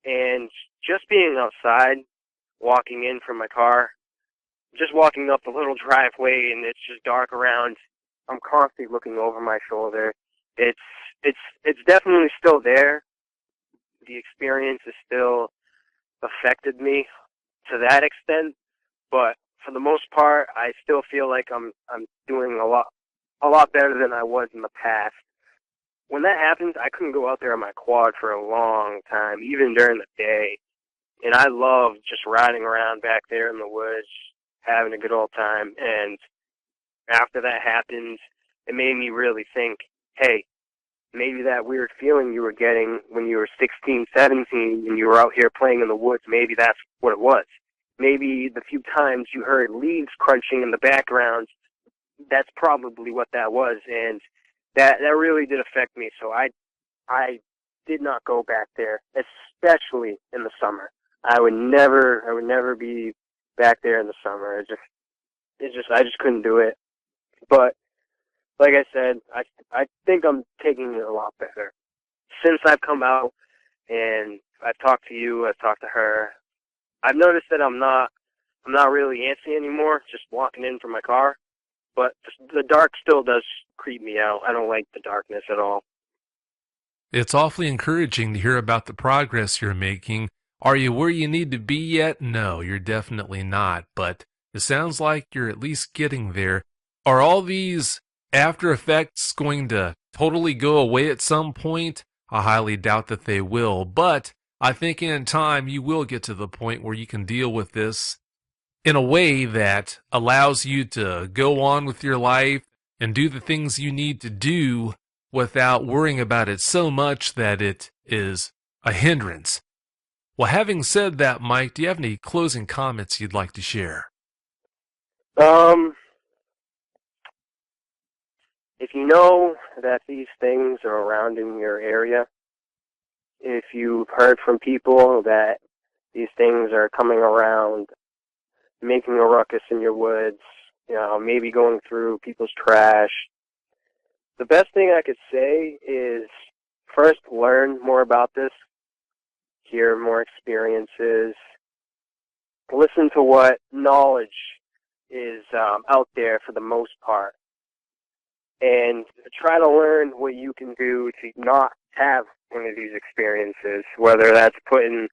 and just being outside, walking in from my car, just walking up the little driveway and it's just dark around, I'm constantly looking over my shoulder. It's it's definitely still there. The experience is still affected me to that extent, but for the most part, I still feel like I'm doing a lot better than I was in the past. When that happens, I couldn't go out there on my quad for a long time, even during the day. And I love just riding around back there in the woods, having a good old time. And after that happened, it made me really think, hey, maybe that weird feeling you were getting when you were 16, 17, and you were out here playing in the woods, maybe that's what it was. Maybe the few times you heard leaves crunching in the background, that's probably what that was. And that really did affect me. So I did not go back there, especially in the summer. I would never be back there in the summer. I just couldn't do it. But like I said, I think I'm taking it a lot better since I've come out and I've talked to you. I've talked to her. I've noticed that I'm not really antsy anymore. Just walking in from my car, but the dark still does creep me out. I don't like the darkness at all. It's awfully encouraging to hear about the progress you're making. Are you where you need to be yet? No, you're definitely not, but it sounds like you're at least getting there. Are all these after effects going to totally go away at some point? I highly doubt that they will, but I think in time you will get to the point where you can deal with this in a way that allows you to go on with your life and do the things you need to do without worrying about it so much that it is a hindrance. Well, having said that, Mike, do you have any closing comments you'd like to share? Um, if you know that these things are around in your area, if you've heard from people that these things are coming around, making a ruckus in your woods, maybe going through people's trash, the best thing I could say is first learn more about this, hear more experiences, listen to what knowledge is out there for the most part, and try to learn what you can do to not have one of these experiences, whether that's putting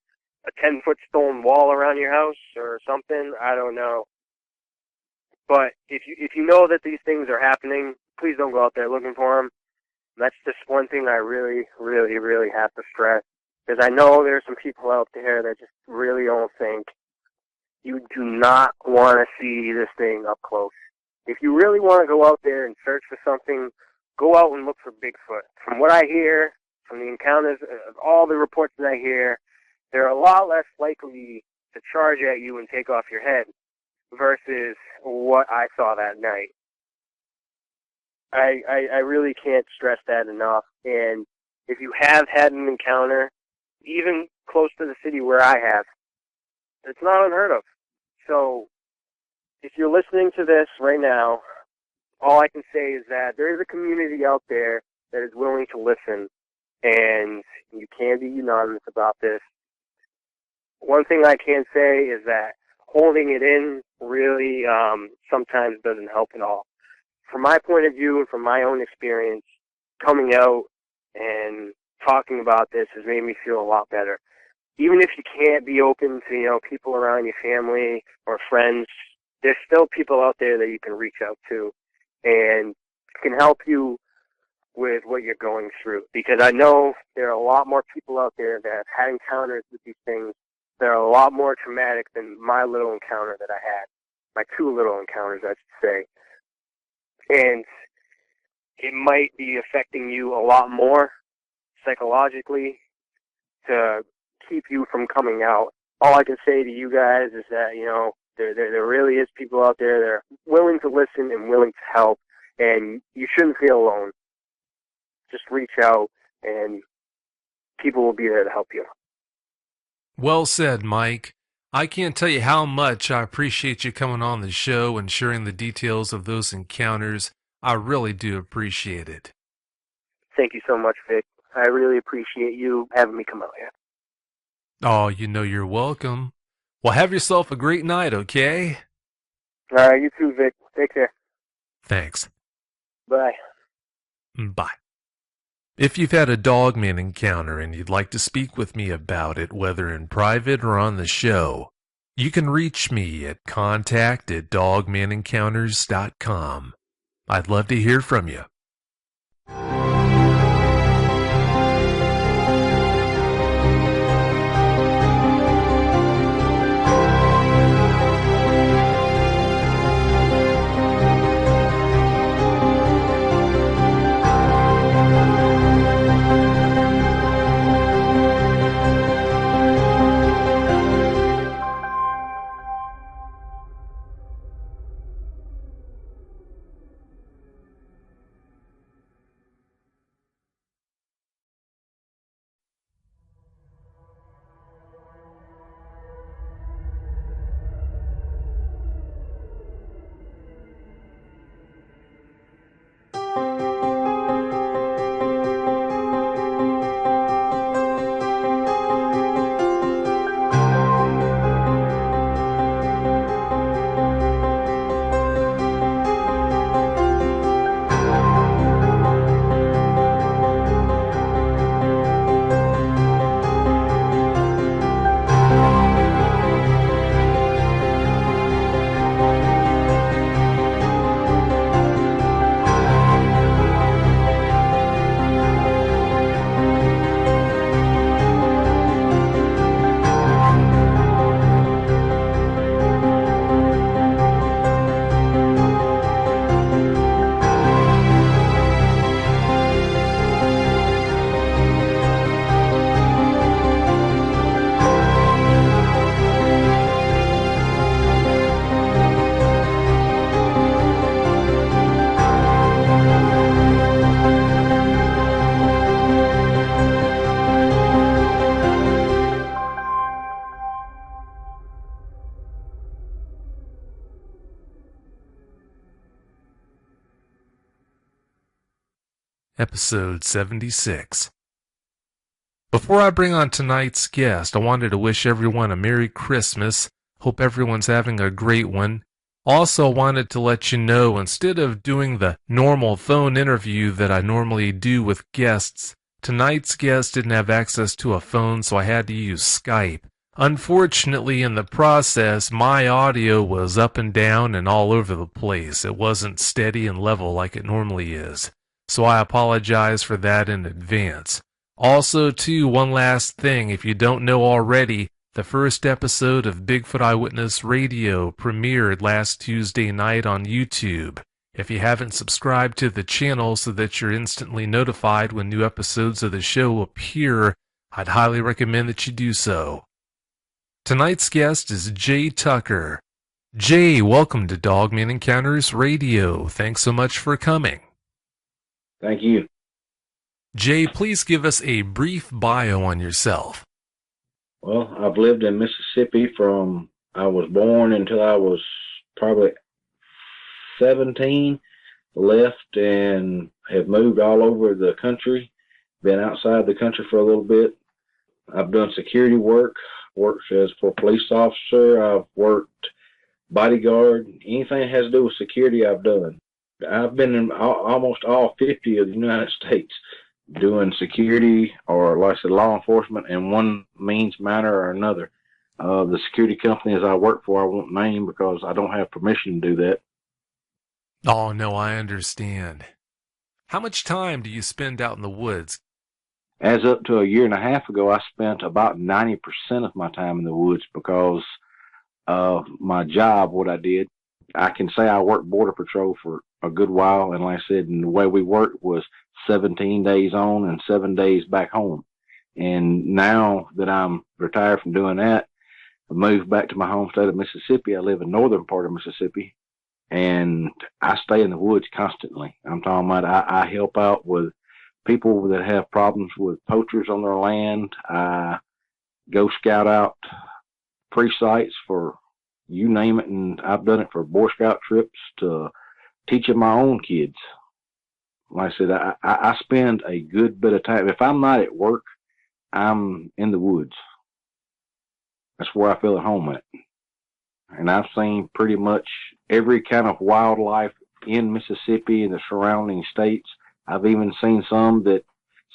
a 10-foot stone wall around your house or something, I don't know. But if you know that these things are happening, please don't go out there looking for them. That's just one thing I really, really, really have to stress. Because I know there's some people out there that just really don't think. You do not want to see this thing up close. If you really want to go out there and search for something, go out and look for Bigfoot. From what I hear, from the encounters, all the reports that I hear, they're a lot less likely to charge at you and take off your head versus what I saw that night. I really can't stress that enough. And if you have had an encounter, even close to the city where I have, it's not unheard of. So if you're listening to this right now, all I can say is that there is a community out there that is willing to listen, and you can be unanimous about this. One thing I can say is that holding it in really sometimes doesn't help at all. From my point of view and from my own experience, coming out and talking about this has made me feel a lot better. Even if you can't be open to, people around your family or friends, there's still people out there that you can reach out to and can help you with what you're going through. Because I know there are a lot more people out there that have had encounters with these things that are a lot more traumatic than my little encounter that I had. My 2 little encounters, I should say. And it might be affecting you a lot more psychologically to keep you from coming out. All I can say to you guys is that, there really is people out there that are willing to listen and willing to help, and you shouldn't feel alone. Just reach out, and people will be there to help you. Well said, Mike. I can't tell you how much I appreciate you coming on the show and sharing the details of those encounters. I really do appreciate it. Thank you so much, Vic. I really appreciate you having me come out here. Oh, you're welcome. Well, have yourself a great night, okay? All right, you too, Vic. Take care. Thanks. Bye. Bye. If you've had a dogman encounter and you'd like to speak with me about it, whether in private or on the show, you can reach me at contact@dogmanencounters.com. I'd love to hear from you. Episode 76. Before I bring on tonight's guest, I wanted to wish everyone a Merry Christmas. Hope everyone's having a great one. Also wanted to let you know, instead of doing the normal phone interview that I normally do with guests, tonight's guest didn't have access to a phone, so I had to use Skype. Unfortunately, in the process, my audio was up and down and all over the place. It wasn't steady and level like it normally is. So I apologize for that in advance. Also, too, one last thing, if you don't know already, the first episode of Bigfoot Eyewitness Radio premiered last Tuesday night on YouTube. If you haven't subscribed to the channel so that you're instantly notified when new episodes of the show appear, I'd highly recommend that you do so. Tonight's guest is Jay Tucker. Jay, welcome to Dogman Encounters Radio. Thanks so much for coming. Thank you. Jay, please give us a brief bio on yourself. Well, I've lived in Mississippi from I was born until I was probably 17, left and have moved all over the country, been outside the country for a little bit. I've done security work, worked as for police officer. I've worked bodyguard, anything that has to do with security, I've done. I've been in almost all 50 of the United States doing security or, like I said, law enforcement in one means, manner, or another. The security companies I work for, I won't name because I don't have permission to do that. Oh, no, I understand. How much time do you spend out in the woods? As up to a year and a half ago, I spent about 90% of my time in the woods because of my job, what I did. I can say I worked Border Patrol for a good while, and like I said, and the way we worked was 17 days on and 7 days back home. And now that I'm retired from doing that, I moved back to my home state of Mississippi. I live in northern part of Mississippi, and I stay in the woods constantly. I'm talking about I help out with people that have problems with poachers on their land. I go scout out pre-sites for you name it, and I've done it for Boy Scout trips to teaching my own kids. Like I said, I spend a good bit of time. If I'm not at work, I'm in the woods. That's where I feel at home at. And I've seen pretty much every kind of wildlife in Mississippi and the surrounding states. I've even seen some that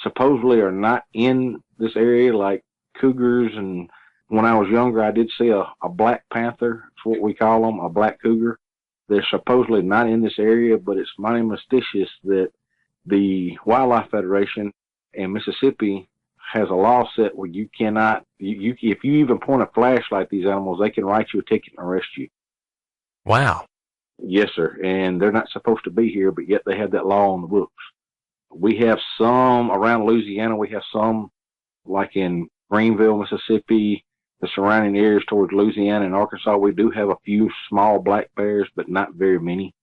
supposedly are not in this area, like cougars. And when I was younger, I did see a black panther. That's what we call them, a black cougar. They're supposedly not in this area, but it's mighty mysterious that the Wildlife Federation in Mississippi has a law set where you cannot, if you even point a flashlight at these animals, they can write you a ticket and arrest you. Wow. Yes, sir. And they're not supposed to be here, but yet they have that law on the books. We have some around Louisiana. We have some like in Greenville, Mississippi, the surrounding areas towards Louisiana and Arkansas. We do have a few small black bears, but not very many.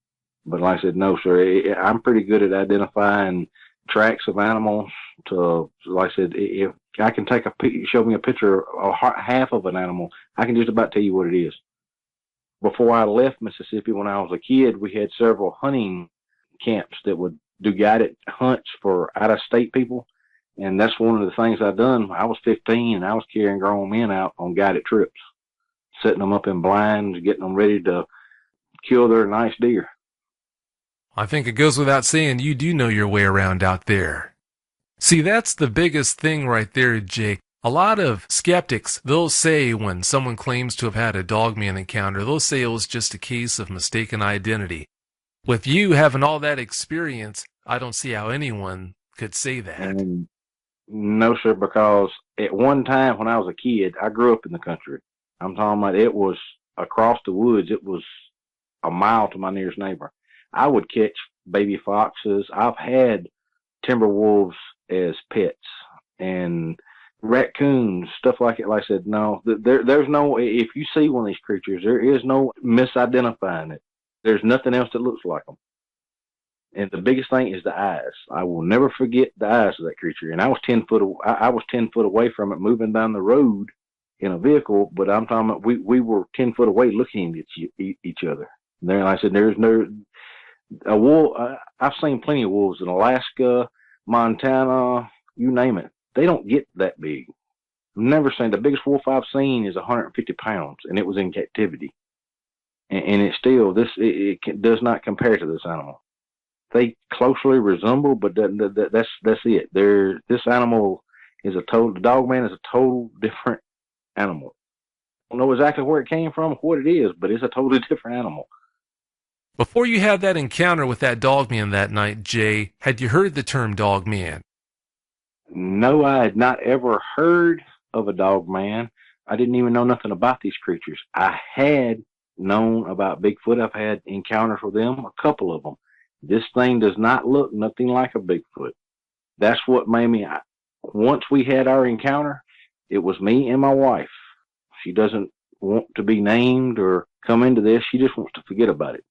But like I said, no, sir. I'm pretty good at identifying tracks of animals. To, like I said, if I can take show me a picture of half of an animal, I can just about tell you what it is. Before I left Mississippi, when I was a kid, we had several hunting camps that would do guided hunts for out-of-state people. And that's one of the things I've done. I was 15, and I was carrying grown men out on guided trips, setting them up in blinds, getting them ready to kill their nice deer. I think it goes without saying you do know your way around out there. See, that's the biggest thing right there, Jake. A lot of skeptics, they'll say when someone claims to have had a dogman encounter, they'll say it was just a case of mistaken identity. With you having all that experience, I don't see how anyone could say that. And no, sir, because at one time when I was a kid, I grew up in the country. I'm talking about it was across the woods. It was a mile to my nearest neighbor. I would catch baby foxes. I've had timber wolves as pets and raccoons, stuff like it. Like I said, no, there's no, if you see one of these creatures, there is no misidentifying it. There's nothing else that looks like them. And the biggest thing is the eyes. I will never forget the eyes of that creature. And I was 10 foot, I was 10 foot away from it, moving down the road in a vehicle. But I'm talking about we were 10 foot away, looking at each other. And there, like I said, there's no a wolf. I've seen plenty of wolves in Alaska, Montana, you name it. They don't get that big. I've never seen, the biggest wolf I've seen is 150 pounds, and it was in captivity. And it still, it does not compare to this animal. They closely resemble, but that's it. This animal is the dog man is a total different animal. I don't know exactly where it came from, what it is, but it's a totally different animal. Before you had that encounter with that dogman that night, Jay, had you heard the term dogman? No, I had not ever heard of a dogman. I didn't even know nothing about these creatures. I had known about Bigfoot. I've had encounters with them, a couple of them. This thing does not look nothing like a Bigfoot. That's what made me, once we had our encounter, it was me and my wife. She doesn't want to be named or come into this. She just wants to forget about it.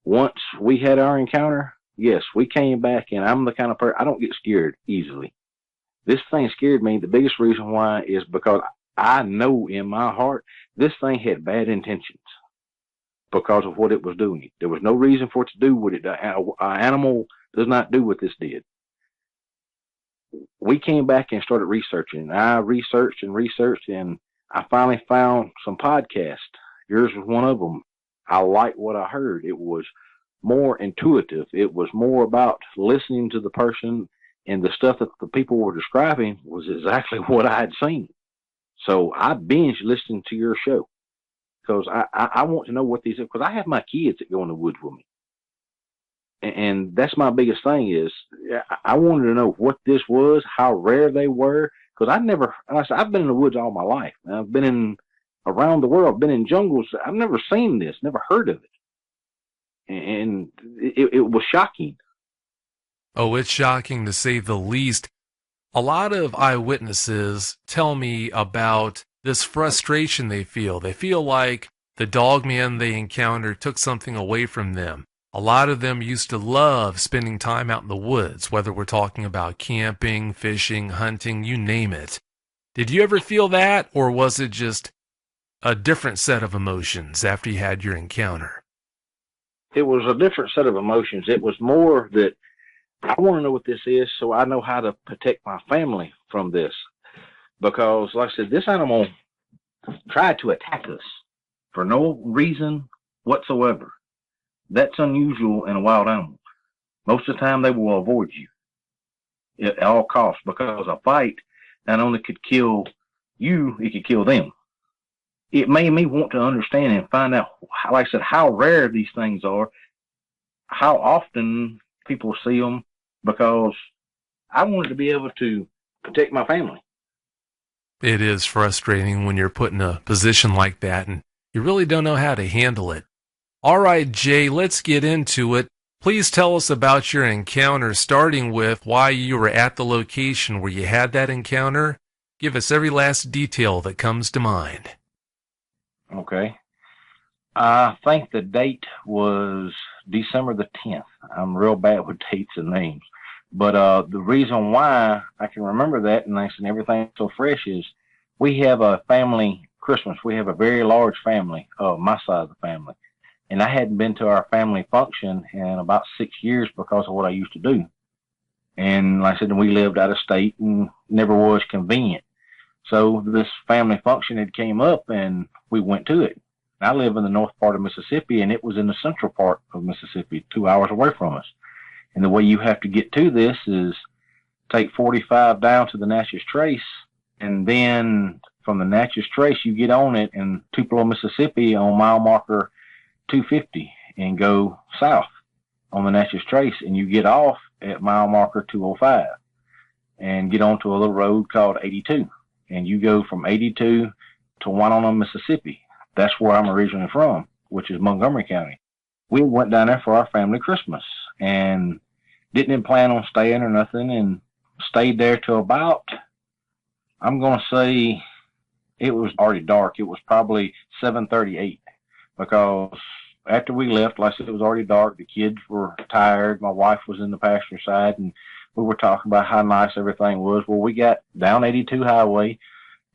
Once we had our encounter, yes, we came back, and I'm the kind of person, I don't get scared easily. This thing scared me. The biggest reason why is because I know in my heart this thing had bad intentions because of what it was doing. There was no reason for it to do what it did. An animal does not do what this did. We came back and started researching. I researched, and I finally found some podcasts. Yours was one of them. I liked what I heard. It was more intuitive. It was more about listening to the person, and the stuff that the people were describing was exactly what I had seen. So I binge listening to your show because I want to know what these are, because I have my kids that go in the woods with me. And that's my biggest thing is I wanted to know what this was, how rare they were, because I've been in the woods all my life. I've been around the world, been in jungles. I've never seen this, never heard of it. And it was shocking. Oh, it's shocking to say the least. A lot of eyewitnesses tell me about this frustration they feel. They feel like the dogman they encountered took something away from them. A lot of them used to love spending time out in the woods, whether we're talking about camping, fishing, hunting, you name it. Did you ever feel that, or was it just a different set of emotions after you had your encounter? It was a different set of emotions. It was more that I want to know what this is so I know how to protect my family from this. Because, like I said, this animal tried to attack us for no reason whatsoever. That's unusual in a wild animal. Most of the time, they will avoid you at all costs, because a fight not only could kill you, it could kill them. It made me want to understand and find out, like I said, how rare these things are, how often people see them, because I wanted to be able to protect my family. It is frustrating when you're put in a position like that and you really don't know how to handle it. All right, Jay, let's get into it. Please tell us about your encounter, starting with why you were at the location where you had that encounter. Give us every last detail that comes to mind. Okay. I think the date was December the 10th. I'm real bad with dates and names. But the reason why I can remember that and everything so fresh is we have a family Christmas. We have a very large family, my side of the family. And I hadn't been to our family function in about 6 years because of what I used to do. And like I said, we lived out of state and never was convenient. So this family function had came up and we went to it. I live in the north part of Mississippi, and it was in the central part of Mississippi, 2 hours away from us. And the way you have to get to this is take 45 down to the Natchez Trace, and then from the Natchez Trace, you get on it in Tupelo, Mississippi on mile marker 250 and go south on the Natchez Trace, and you get off at mile marker 205 and get onto a little road called 82. And you go from 82 to Winona, Mississippi. That's where I'm originally from, which is Montgomery County. We went down there for our family Christmas and didn't plan on staying or nothing, and stayed there till about, I'm going to say it was already dark. It was probably 7:38, because after we left, like I said, it was already dark. The kids were tired. My wife was in the passenger side, and we were talking about how nice everything was. Well, we got down 82 highway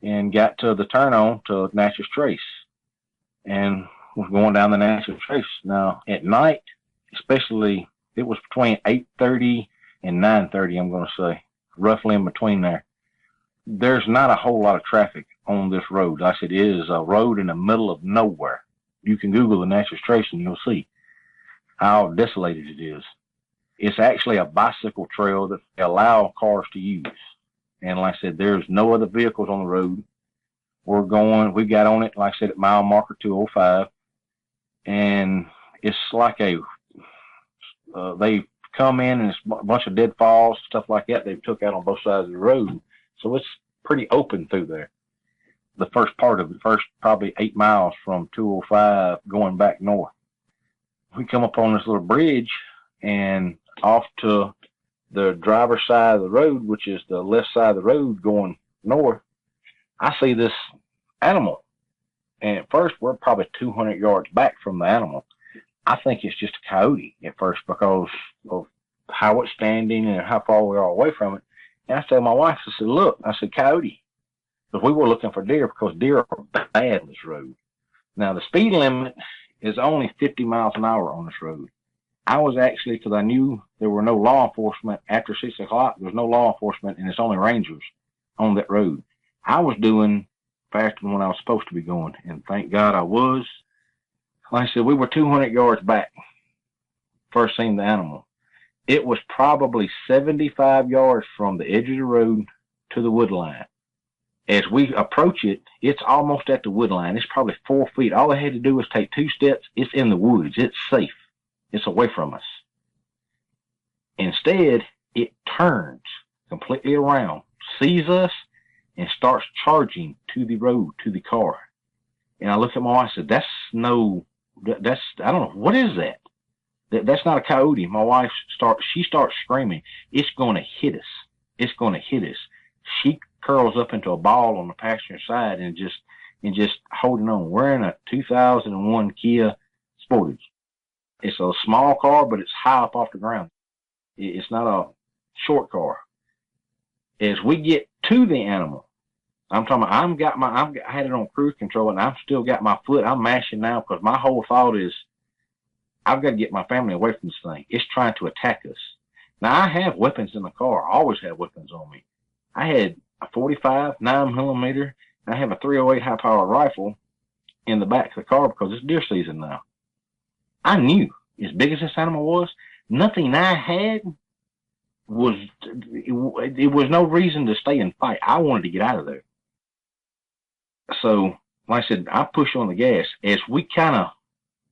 and got to the turn on to Natchez Trace, and was going down the Natchez Trace. Now, at night, especially, it was between 8:30 and 9:30, I'm going to say, roughly in between there. There's not a whole lot of traffic on this road. Like I said, it is a road in the middle of nowhere. You can Google the Natchez Trace and you'll see how desolated it is. It's actually a bicycle trail that they allow cars to use. And like I said, there's no other vehicles on the road. We got on it, like I said, at mile marker 205. And it's like they come in and it's a bunch of deadfalls, stuff like that they've took out on both sides of the road. So it's pretty open through there. The first part of it, first probably 8 miles from 205 going back north. We come up on this little bridge, and off to the driver's side of the road, which is the left side of the road going north, I see this animal. And at first, we're probably 200 yards back from the animal. I think it's just a coyote at first because of how it's standing and how far we are away from it. And I told my wife, I said, look, I said, coyote. Because we were looking for deer, because deer are bad on this road. Now, the speed limit is only 50 miles an hour on this road. I was actually, because I knew there were no law enforcement after 6 o'clock, there was no law enforcement, and it's only rangers on that road. I was doing faster than when I was supposed to be going, and thank God I was, Like I said, we were 200 yards back. First seen the animal. It was probably 75 yards from the edge of the road to the wood line. As we approach it, it's almost at the wood line. It's probably 4 feet. All I had to do was take 2 steps. It's in the woods. It's safe. It's away from us. Instead, it turns completely around, sees us, and starts charging to the road, to the car. And I looked at my wife and said, I don't know, what is that? That's not a coyote. My wife starts screaming, it's going to hit us. It's going to hit us. She curls up into a ball on the passenger side and just holding on. We're in a 2001 Kia Sportage. It's a small car, but it's high up off the ground. It's not a short car. As we get to the animal, I'm talking about, I had it on cruise control and I've still got my foot. I'm mashing now because my whole thought is I've got to get my family away from this thing. It's trying to attack us. Now, I have weapons in the car. I always have weapons on me. I had a 45, 9mm, and I have a 308 high-powered rifle in the back of the car because it's deer season now. I knew, as big as this animal was, nothing I had was, it was no reason to stay and fight. I wanted to get out of there. So, like I said, I push on the gas. As we kind of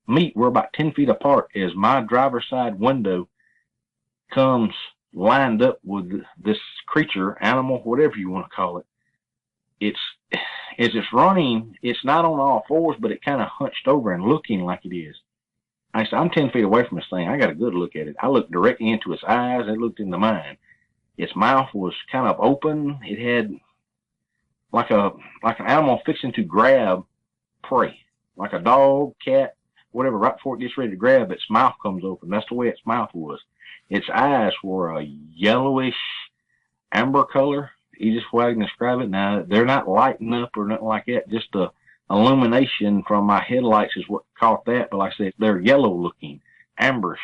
meet, we're about 10 feet apart as my driver's side window comes lined up with this creature, animal, whatever you want to call it. As it's running, it's not on all fours, but it kind of hunched over and looking like it is. I said, I'm 10 feet away from this thing. I got a good look at it. I looked directly into its eyes. It looked into mine. Its mouth was kind of open. It had like an animal fixing to grab prey, like a dog, cat, whatever. Right before it gets ready to grab, its mouth comes open. That's the way its mouth was. Its eyes were a yellowish amber color. Easiest way I can describe it. Now, they're not lighting up or nothing like that. Just the illumination from my headlights is what caught that. But like I said, they're yellow looking, amberish.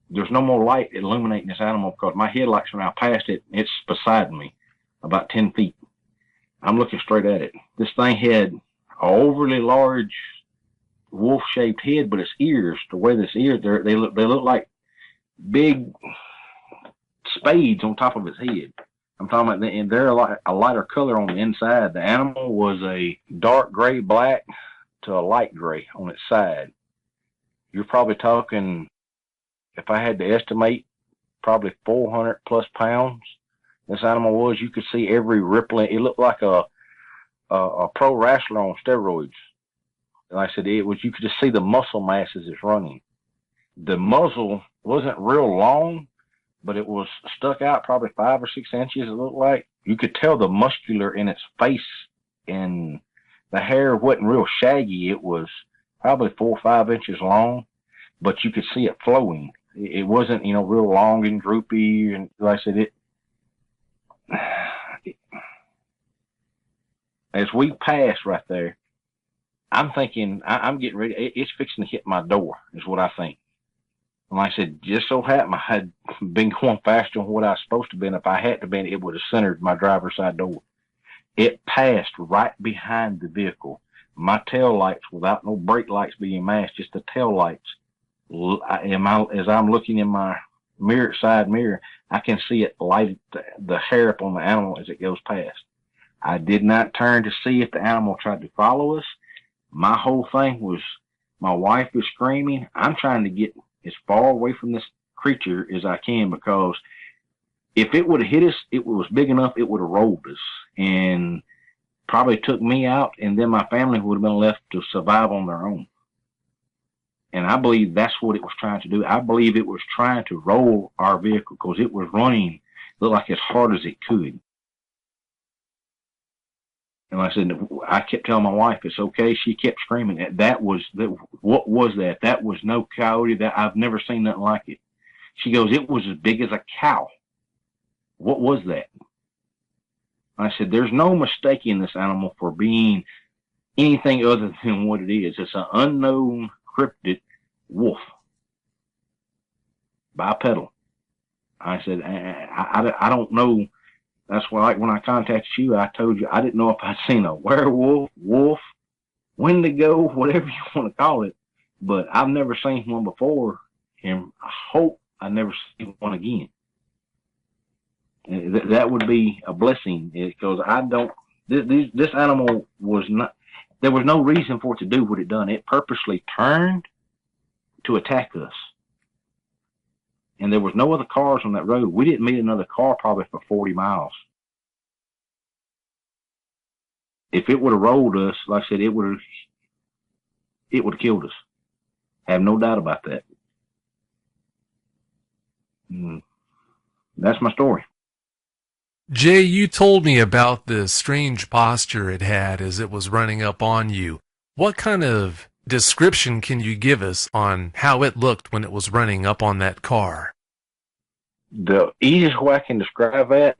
There's no more light illuminating this animal because my headlights are now past it. It's beside me, about 10 feet. I'm looking straight at it. This thing had an overly large wolf-shaped head, but its ears, the way this ears, they look like big spades on top of its head. I'm talking about, and they're a lighter color on the inside. The animal was a dark gray black to a light gray on its side. You're probably talking, if I had to estimate, probably 400 plus pounds. This animal was. You could see every rippling. It looked like a pro wrestler on steroids. Like I said, it was. You could just see the muscle mass as it's running. The muzzle wasn't real long, but it was stuck out probably 5 or 6 inches. It looked like you could tell the muscular in its face, and the hair wasn't real shaggy. It was probably 4 or 5 inches long, but you could see it flowing. It wasn't, real long and droopy. And like I said, as we passed right there, I'm thinking, I'm getting ready. It's fixing to hit my door, is what I think. And like I said, just so happened I had been going faster than what I was supposed to be. And if I had to been, it would have centered my driver's side door. It passed right behind the vehicle. My tail lights, without no brake lights being matched, just the tail lights. As I'm looking in my side mirror, I can see it light the hair up on the animal as it goes past. I did not turn to see if the animal tried to follow us. My whole thing was, my wife was screaming. I'm trying to get as far away from this creature as I can, because if it would have hit us, it was big enough, it would have rolled us and probably took me out, and then my family would have been left to survive on their own. And I believe that's what it was trying to do. I believe it was trying to roll our vehicle because it was running, looked like as hard as it could. And like I said, I kept telling my wife, it's okay. She kept screaming. What was that? That was no coyote. That I've never seen nothing like it. She goes, it was as big as a cow. What was that? I said, there's no mistaking this animal for being anything other than what it is. It's an unknown cryptid wolf. Bipedal. I said, I don't know. That's why, like, when I contacted you, I told you I didn't know if I'd seen a werewolf, wolf, wendigo, whatever you want to call it. but I've never seen one before, and I hope I never see one again. That would be a blessing, because I don't. This animal was not. There was no reason for it to do what it done. It purposely turned to attack us, and there was no other cars on that road. We didn't meet another car probably for 40 miles. If it would have rolled us, like I said, it would have killed us. I have no doubt about that. That's my story. Jay, you told me about the strange posture it had as it was running up on you. What kind of description can you give us on how it looked when it was running up on that car? The easiest way I can describe that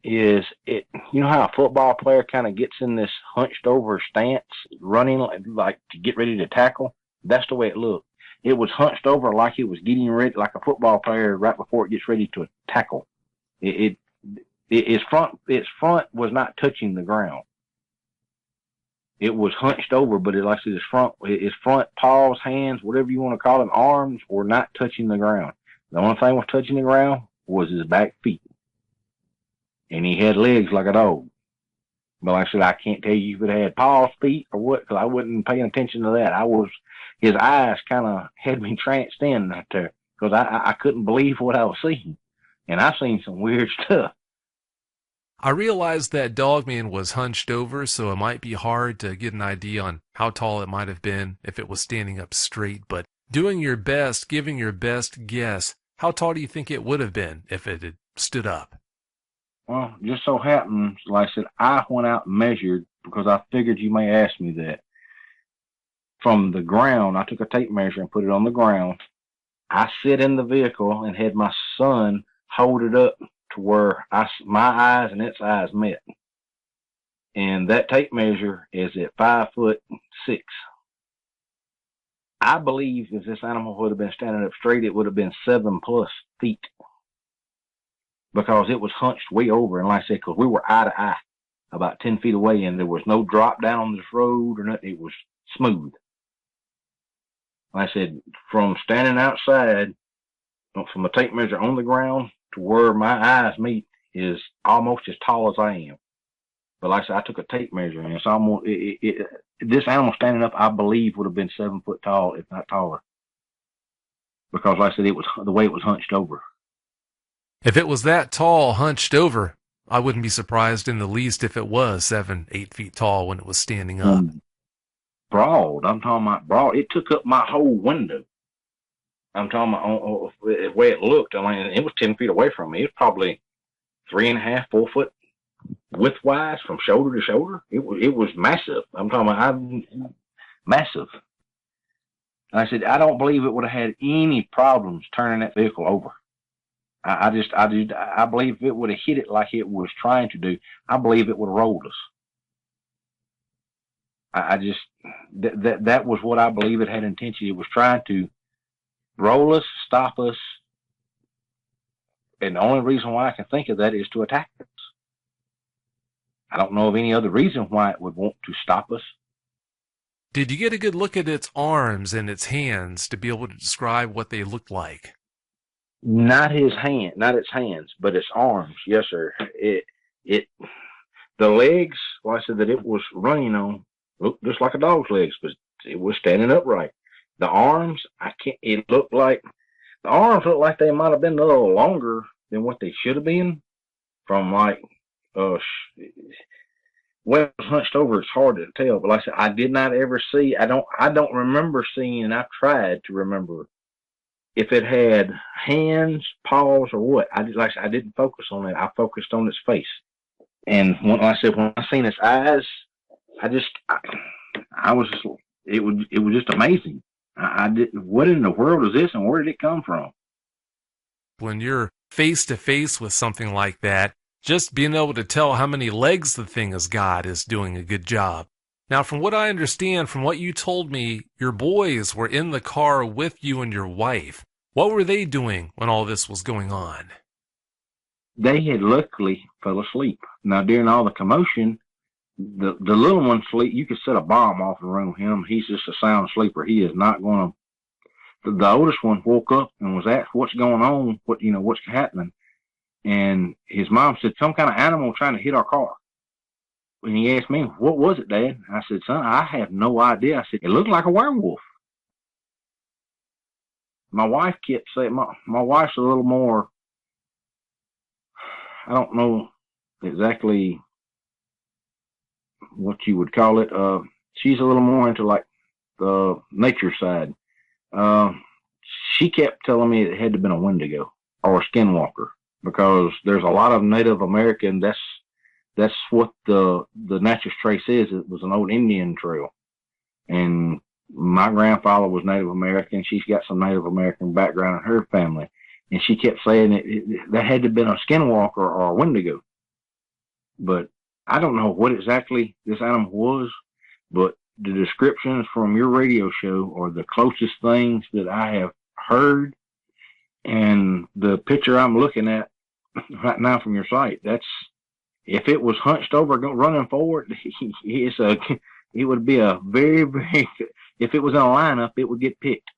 is it. You know how a football player kind of gets in this hunched over stance, running like to get ready to tackle? That's the way it looked. It was hunched over like it was getting ready, like a football player right before it gets ready to tackle. Its front was not touching the ground. It was hunched over, but like I said, its front paws, hands, whatever you want to call them, arms were not touching the ground. The only thing was touching the ground was his back feet. And he had legs like a dog. But like I said, I can't tell you if it had paws, feet, or what, because I wasn't paying attention to that. His eyes kind of had me tranced in right there, because I couldn't believe what I was seeing. And I've seen some weird stuff. I realized that Dogman was hunched over, so it might be hard to get an idea on how tall it might have been if it was standing up straight, but doing your best, giving your best guess, how tall do you think it would have been if it had stood up? Well, just so happens, like I said, I went out and measured, because I figured you may ask me that. From the ground, I took a tape measure and put it on the ground. I sit in the vehicle and had my son hold it up to where my eyes and its eyes met. And that tape measure is at 5'6". I believe if this animal would have been standing up straight, it would have been 7+ feet. Because it was hunched way over. And like I said, because we were eye to eye, about 10 feet away, and there was no drop down on this road or nothing. It was smooth. Like I said, from standing outside, from a tape measure on the ground to where my eyes meet is almost as tall as I am. But like I said, I took a tape measure, and it's almost this animal standing up, I believe, would have been 7 foot tall, if not taller. Because like I said, it was the way it was hunched over. If it was that tall, hunched over, I wouldn't be surprised in the least if it was 7, 8 feet tall when it was standing up. Broad. I'm talking about broad. It took up my whole window. I'm talking about the way it looked. I mean, it was 10 feet away from me. It was probably 3.5, 4 foot widthwise from shoulder to shoulder. It was massive. I'm talking about massive. And I said, I don't believe it would have had any problems turning that vehicle over. I believe if it would have hit it like it was trying to do, I believe it would have rolled us. That was what I believe it had intention. It was trying to roll us, stop us, and the only reason why I can think of that is to attack us. I don't know of any other reason why it would want to stop us. Did you get a good look at its arms and its hands to be able to describe what they looked like? Not its hands, but its arms. Yes, sir. The legs, well, I said that it was running on, looked just like a dog's legs, but it was standing upright. The arms, the arms looked like they might have been a little longer than what they should have been. From when it was hunched over, it's hard to tell. But like I said, I did not ever see, I don't remember seeing, and I've tried to remember if it had hands, paws, or what. I didn't focus on it. I focused on its face. And when I seen its eyes, it was just amazing. What in the world is this, and where did it come from? When you're face to face with something like that, just being able to tell how many legs the thing has got is doing a good job. Now, from what I understand, from what you told me, your boys were in the car with you and your wife. What were they doing when all this was going on? They had luckily fell asleep. Now, during all the commotion, the little one sleep. You could set a bomb off in the room with him. He's just a sound sleeper. He is not going to. The oldest one woke up and was asked, "What's going on? What's happening?" And his mom said, "Some kind of animal trying to hit our car." And he asked me, "What was it, Dad?" I said, "Son, I have no idea." I said, "It looked like a werewolf." My wife kept saying, my wife's a little more, I don't know exactly what you would call it. She's a little more into like the nature side. Uh, she kept telling me it had to have been a Wendigo or a skinwalker because there's a lot of Native American. That's what the Natchez Trace is. It was an old Indian trail, and my grandfather was Native American. She's got some Native American background in her family, and she kept saying that had to have been a skinwalker or a Wendigo. But I don't know what exactly this animal was, but the descriptions from your radio show are the closest things that I have heard. And the picture I'm looking at right now from your site, that's, if it was hunched over running forward, it would be a very, very, if it was in a lineup, it would get picked.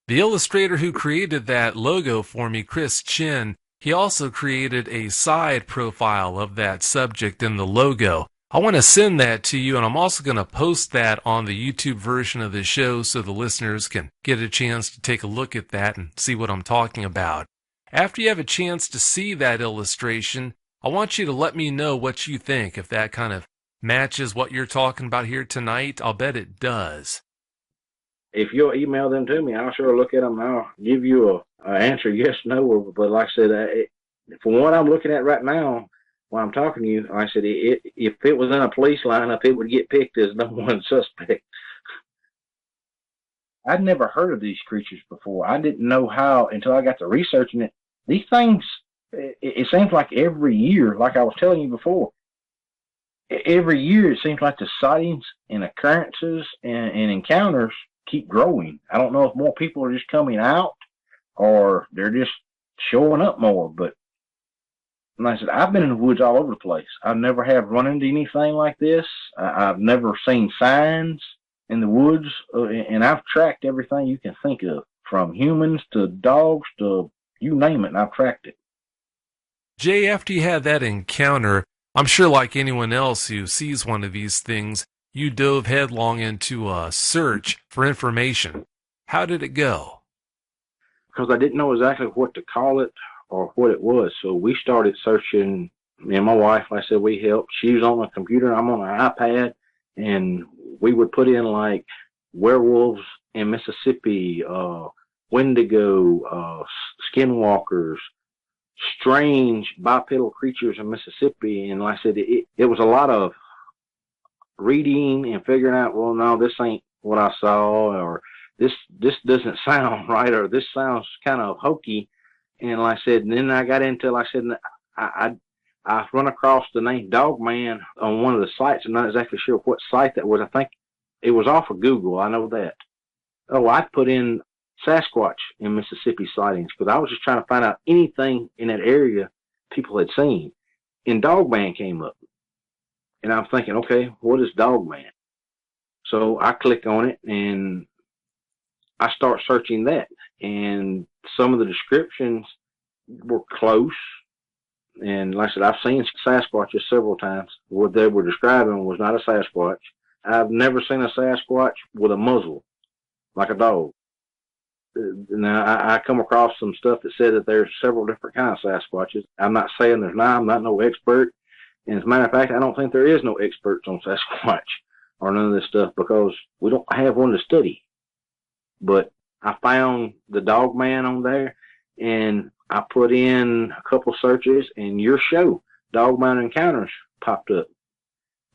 The illustrator who created that logo for me, Chris Chin, he also created a side profile of that subject in the logo. I want to send that to you, and I'm also going to post that on the YouTube version of the show so the listeners can get a chance to take a look at that and see what I'm talking about. After you have a chance to see that illustration, I want you to let me know what you think. If that kind of matches what you're talking about here tonight, I'll bet it does. If you'll email them to me, I'll sure look at them and I'll give you a answer, yes, no. But like I said, from what I'm looking at right now, while I'm talking to you, like I said, if it was in a police lineup, it would get picked as number one suspect. I'd never heard of these creatures before. I didn't know how until I got to researching it. These things, it seems like every year, like I was telling you before, every year it seems like the sightings and occurrences and encounters keep growing. I don't know if more people are just coming out or they're just showing up more. But like I said, I've been in the woods all over the place. I've never have run into anything like this. I've never seen signs in the woods, and I've tracked everything you can think of, from humans to dogs to you name it, and I've tracked it. Jay, after you had that encounter, I'm sure like anyone else who sees one of these things, you dove headlong into a search for information. How did it go? Because I didn't know exactly what to call it or what it was. So we started searching. Me and my wife, like I said, we helped. She was on the computer, I'm on an iPad, and we would put in like werewolves in Mississippi, Wendigo, skinwalkers, strange bipedal creatures in Mississippi. And like I said, it was a lot of reading and figuring out, well, no, this ain't what I saw, or this doesn't sound right, or this sounds kind of hokey. And like I said, and then I got into, like I said, I run across the name Dogman on one of the sites. I'm not exactly sure what site that was. I think it was off of Google. I know that. Oh, I put in Sasquatch in Mississippi sightings because I was just trying to find out anything in that area people had seen. And Dogman came up. And I'm thinking, okay, what is Dogman? So I click on it and I start searching that. And some of the descriptions were close. And like I said, I've seen Sasquatches several times. What they were describing was not a Sasquatch. I've never seen a Sasquatch with a muzzle, like a dog. Now, I come across some stuff that said that there's several different kinds of Sasquatches. I'm not saying there's not. I'm not no expert. And as a matter of fact, I don't think there is no experts on Sasquatch or none of this stuff because we don't have one to study. But I found the Dogman on there, and I put in a couple searches, and your show, Dogman Encounters, popped up.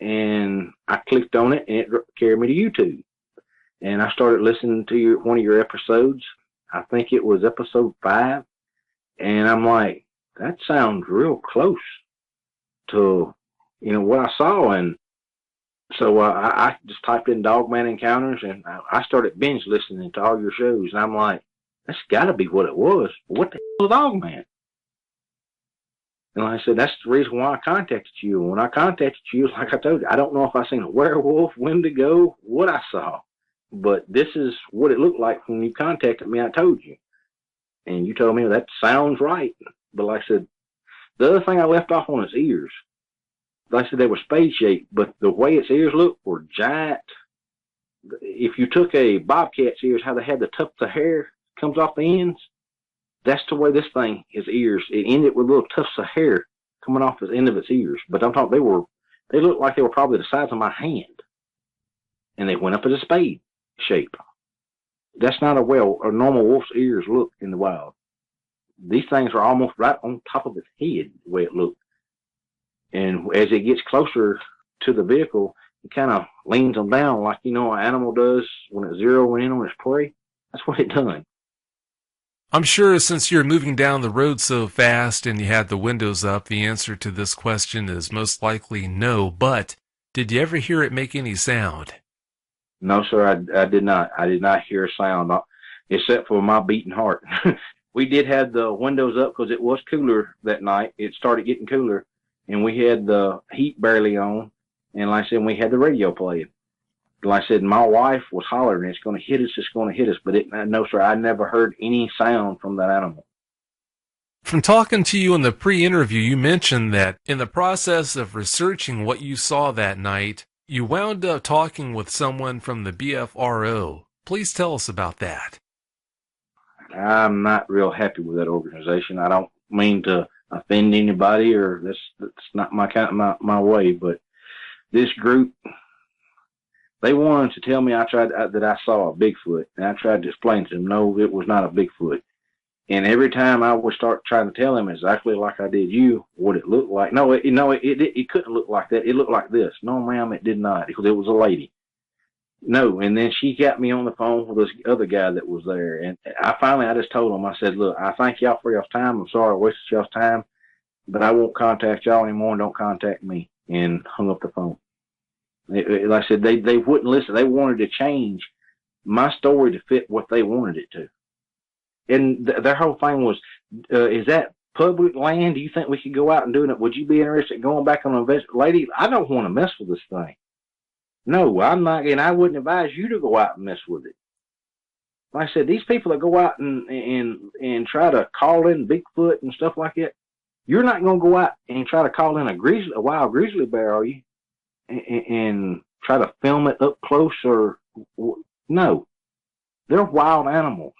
And I clicked on it, and it carried me to YouTube. And I started listening to one of your episodes. I think it was episode 5. And I'm like, that sounds real close to, what I saw. And so I just typed in Dogman Encounters, and I started binge listening to all your shows. And I'm like, that's got to be what it was. What the hell is Dogman? And like I said, that's the reason why I contacted you. When I contacted you, like I told you, I don't know if I seen a werewolf, Wendigo, what I saw. But this is what it looked like when you contacted me, I told you. And you told me that sounds right. But like I said, the other thing I left off on his ears, like I said, they were spade shaped, but the way its ears looked were giant. If you took a bobcat's ears, how they had the tufts of hair comes off the ends, that's the way this thing, his ears, it ended with little tufts of hair coming off the end of its ears. But I'm talking, they looked like they were probably the size of my hand. And they went up as a spade shape. That's not a normal wolf's ears look in the wild. These things are almost right on top of its head, the way it looked. And as it gets closer to the vehicle, it kind of leans them down like, an animal does when it's zeroing in on its prey. That's what it done. I'm sure since you're moving down the road so fast and you had the windows up, the answer to this question is most likely no, but did you ever hear it make any sound? No, sir, I did not. I did not hear a sound, except for my beating heart. We did have the windows up because it was cooler that night. It started getting cooler, and we had the heat barely on. And like I said, we had the radio playing. Like I said, my wife was hollering, it's going to hit us, it's going to hit us. But no, sir, I never heard any sound from that animal. From talking to you in the pre-interview, you mentioned that in the process of researching what you saw that night, you wound up talking with someone from the BFRO. Please tell us about that. I'm not real happy with that organization. I don't mean to offend anybody, or that's not my way. But this group, they wanted to tell me that I saw a Bigfoot, and I tried to explain to them, no, it was not a Bigfoot. And every time I would start trying to tell them exactly like I did you, what it looked like. No, it couldn't look like that. It looked like this. No, ma'am, it did not, because it was a lady. No, and then she got me on the phone with this other guy that was there. And I just told him, I said, look, I thank y'all for y'all's time. I'm sorry I wasted y'all's time, but I won't contact y'all anymore, and don't contact me. And hung up the phone. Like I said, they wouldn't listen. They wanted to change my story to fit what they wanted it to. And their whole thing was, is that public land? Do you think we could go out and do it? Would you be interested in going back on a visit? Lady, I don't want to mess with this thing. No, I'm not, and I wouldn't advise you to go out and mess with it. Like I said, these people that go out and try to call in Bigfoot and stuff like that, you're not going to go out and try to call in a wild grizzly bear, are you? And try to film it up close, or no. They're wild animals.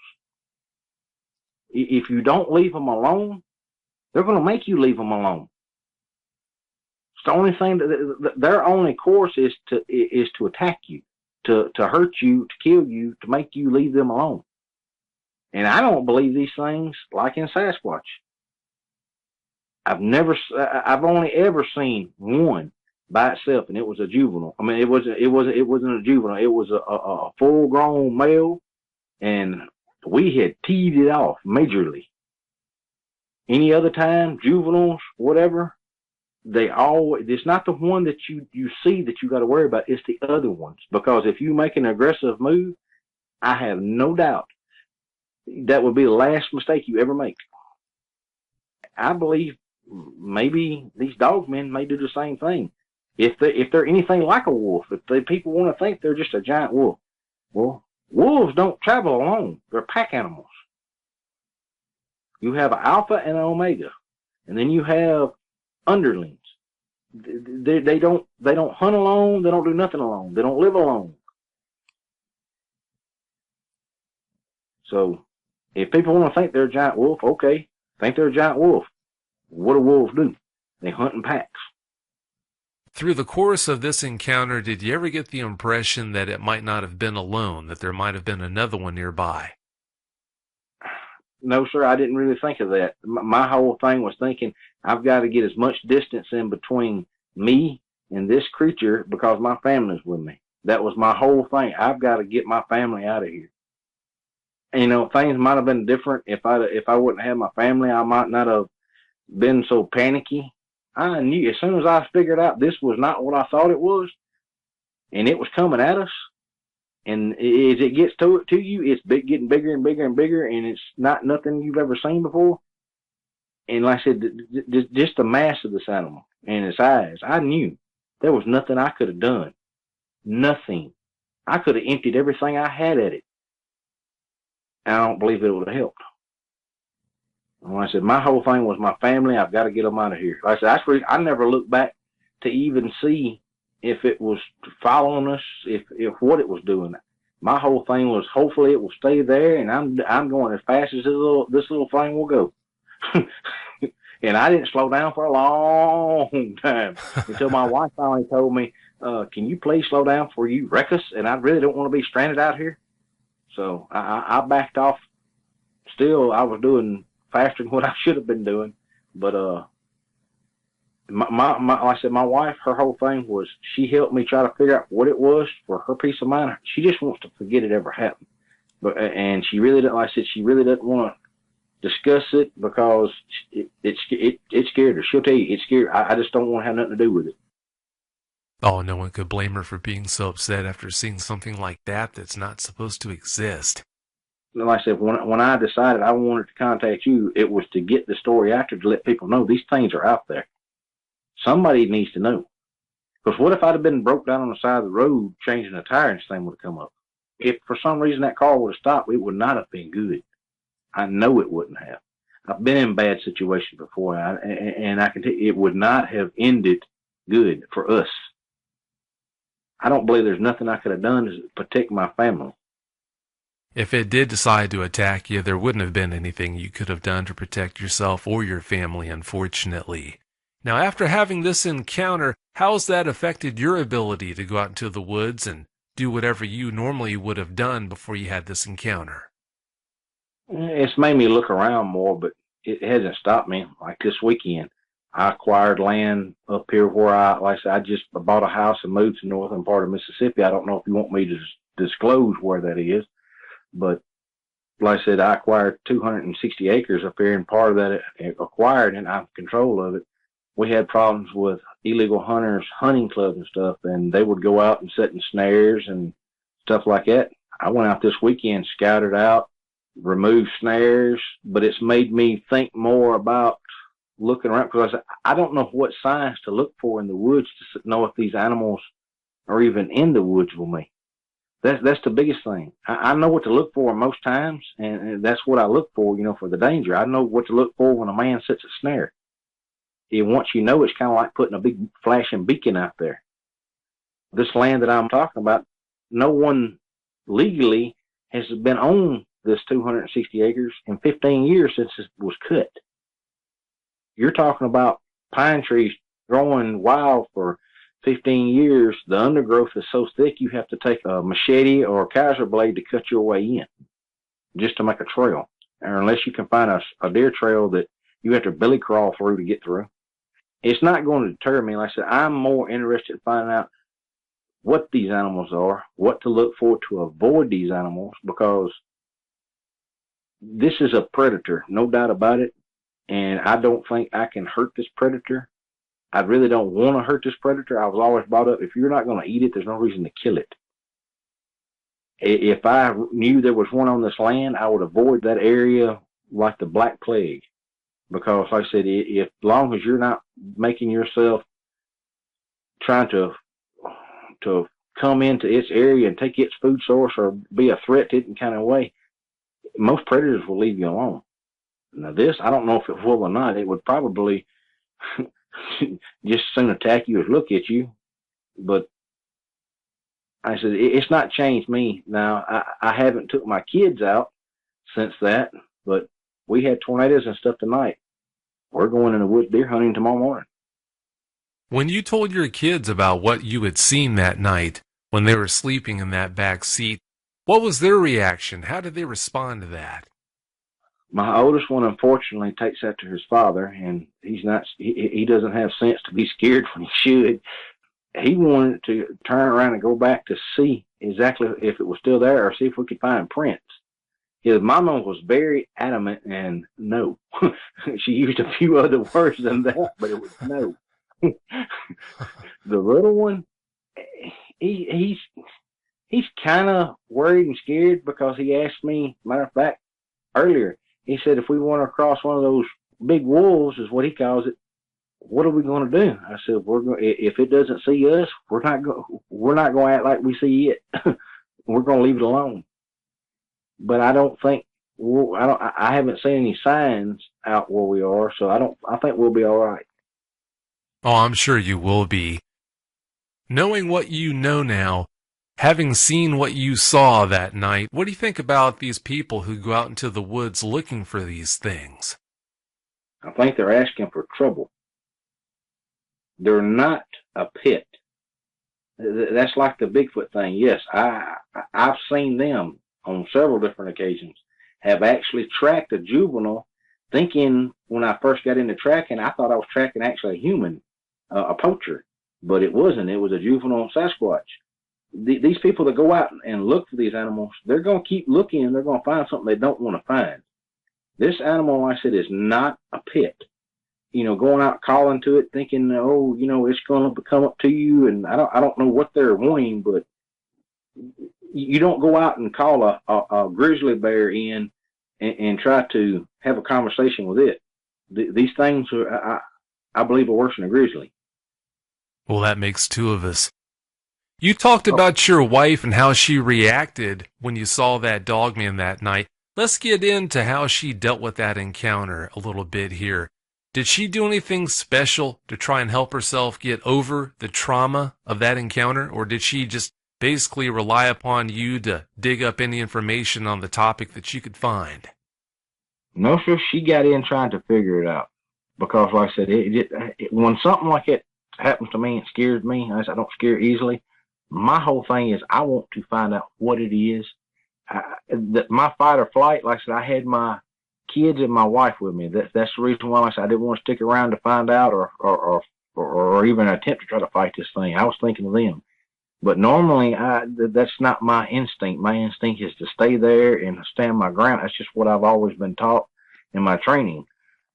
If you don't leave them alone, they're going to make you leave them alone. It's the only thing their only course is to attack you, to hurt you, to kill you, to make you leave them alone. And I don't believe these things like in Sasquatch. I've only ever seen one by itself, and it was a juvenile. I mean, it wasn't a juvenile. It was a full-grown male, and we had teed it off majorly. Any other time, juveniles, whatever, it's not the one that you see that you got to worry about. It's the other ones. Because if you make an aggressive move, I have no doubt that would be the last mistake you ever make. I believe maybe these dogmen may do the same thing. If they're anything like a wolf, if people want to think they're just a giant wolf, well, wolves don't travel alone. They're pack animals. You have an alpha and an omega, and then you have underlings. They don't hunt alone. They don't do nothing alone. They don't live alone. So if people want to think they're a giant wolf, okay, think they're a giant wolf. What do wolves do? They hunt in packs. Through the course of this encounter, did you ever get the impression that it might not have been alone, that there might have been another one nearby? No, sir, I didn't really think of that. My whole thing was thinking, I've got to get as much distance in between me and this creature because my family's with me. That was my whole thing. I've got to get my family out of here. And, things might have been different if I wouldn't have my family. I might not have been so panicky. I knew as soon as I figured out this was not what I thought it was, and it was coming at us, and as it gets to you, it's getting bigger and bigger and bigger, and it's not nothing you've ever seen before. And like I said, just the mass of this animal and its eyes, I knew there was nothing I could have done. Nothing. I could have emptied everything I had at it. And I don't believe it would have helped. And like I said, my whole thing was my family. I've got to get them out of here. Like I said, I never looked back to even see if it was following us, if what it was doing. My whole thing was hopefully it will stay there, and I'm going as fast as this little thing will go. And I didn't slow down for a long time until my wife finally told me, can you please slow down before you wreck us? And I really don't want to be stranded out here. So I backed off. Still, I was doing faster than what I should have been doing. But like I said, my wife, her whole thing was she helped me try to figure out what it was for her peace of mind. She just wants to forget it ever happened. And she really doesn't, like I said, she really doesn't want to discuss it because it scared her. She'll tell you, it scared her. I just don't want to have nothing to do with it. Oh, no one could blame her for being so upset after seeing something like that that's not supposed to exist. Like I said, when I decided I wanted to contact you, it was to get the story out there to let people know these things are out there. Somebody needs to know. Because what if I'd have been broke down on the side of the road changing a tire and this thing would have come up? If for some reason that car would have stopped, it would not have been good. I know it wouldn't have. I've been in bad situations before, and I can tell you it would not have ended good for us. I don't believe there's nothing I could have done to protect my family. If it did decide to attack you, there wouldn't have been anything you could have done to protect yourself or your family, unfortunately. Now, after having this encounter, how's that affected your ability to go out into the woods and do whatever you normally would have done before you had this encounter? It's made me look around more, but it hasn't stopped me. Like this weekend, I acquired land up here where like I said, I just bought a house and moved to the northern part of Mississippi. I don't know if you want me to disclose where that is, but like I said, I acquired 260 acres up here, and part of that acquired, and I have control of it. We had problems with illegal hunters, hunting clubs and stuff, and they would go out and set in snares and stuff like that. I went out this weekend, scouted out, removed snares, but it's made me think more about looking around, because I don't know what signs to look for in the woods to know if these animals are even in the woods with me. That's the biggest thing. I know what to look for most times, and that's what I look for, for the danger. I know what to look for when a man sets a snare. And once you know, it's kind of like putting a big flashing beacon out there. This land that I'm talking about, no one legally has been on this 260 acres in 15 years since it was cut. You're talking about pine trees growing wild for 15 years. The undergrowth is so thick you have to take a machete or a Kaiser blade to cut your way in just to make a trail. Or unless you can find a deer trail that you have to belly crawl through to get through. It's not going to deter me. Like I said, I'm more interested in finding out what these animals are, what to look for to avoid these animals, because this is a predator, no doubt about it. And I don't think I can hurt this predator. I really don't want to hurt this predator. I was always brought up, if you're not going to eat it, there's no reason to kill it. If I knew there was one on this land, I would avoid that area like the Black Plague. Because, like I said, as long as you're not making yourself trying to come into its area and take its food source or be a threat to it in kind of way, most predators will leave you alone. Now this, I don't know if it will or not. It would probably just soon attack you as look at you. But I said, it's not changed me. Now, I haven't took my kids out since that, but we had tornadoes and stuff tonight. We're going in the woods deer hunting tomorrow morning. When you told your kids about what you had seen that night when they were sleeping in that back seat, what was their reaction? How did they respond to that? My oldest one, unfortunately, takes after his father, and he doesn't have sense to be scared when he should. He wanted to turn around and go back to see exactly if it was still there or see if we could find prints. His mama was very adamant and no. She used a few other words than that, but it was no. The little one, he's kind of worried and scared because he asked me, matter of fact, earlier, he said if we want to cross one of those big wolves is what he calls it. What are we going to do? I said, if it doesn't see us, we're not going to act like we see it. We're going to leave it alone. But I don't think, I haven't seen any signs out where we are, so I think we'll be all right. Oh, I'm sure you will be. Knowing what you know now, having seen what you saw that night, what do you think about these people who go out into the woods looking for these things? I think they're asking for trouble. They're not a pet. That's like the Bigfoot thing. Yes, I've seen them on several different occasions have actually tracked a juvenile, thinking when I first got into tracking, I thought I was tracking actually a human, a poacher, but it wasn't. It was a juvenile Sasquatch. These people that go out and look for these animals, they're going to keep looking and they're going to find something they don't want to find. This animal, like I said, is not a pet. Going out calling to it, thinking, oh, it's going to come up to you, and I don't know what they're wanting, but you don't go out and call a grizzly bear in and try to have a conversation with it. These things I believe, are worse than a grizzly. Well, that makes two of us. You talked about your wife and how she reacted when you saw that dogman that night. Let's get into how she dealt with that encounter a little bit here. Did she do anything special to try and help herself get over the trauma of that encounter, or did she just basically rely upon you to dig up any information on the topic that you could find? No, sir. She got in trying to figure it out because, like I said, when something like it happens to me, it scares me. I don't scare easily. My whole thing is I want to find out what it is. My fight or flight, like I said, I had my kids and my wife with me. That's the reason why, like I said, I didn't want to stick around to find out or even attempt to try to fight this thing. I was thinking of them. But normally, that's not my instinct. My instinct is to stay there and stand my ground. That's just what I've always been taught in my training.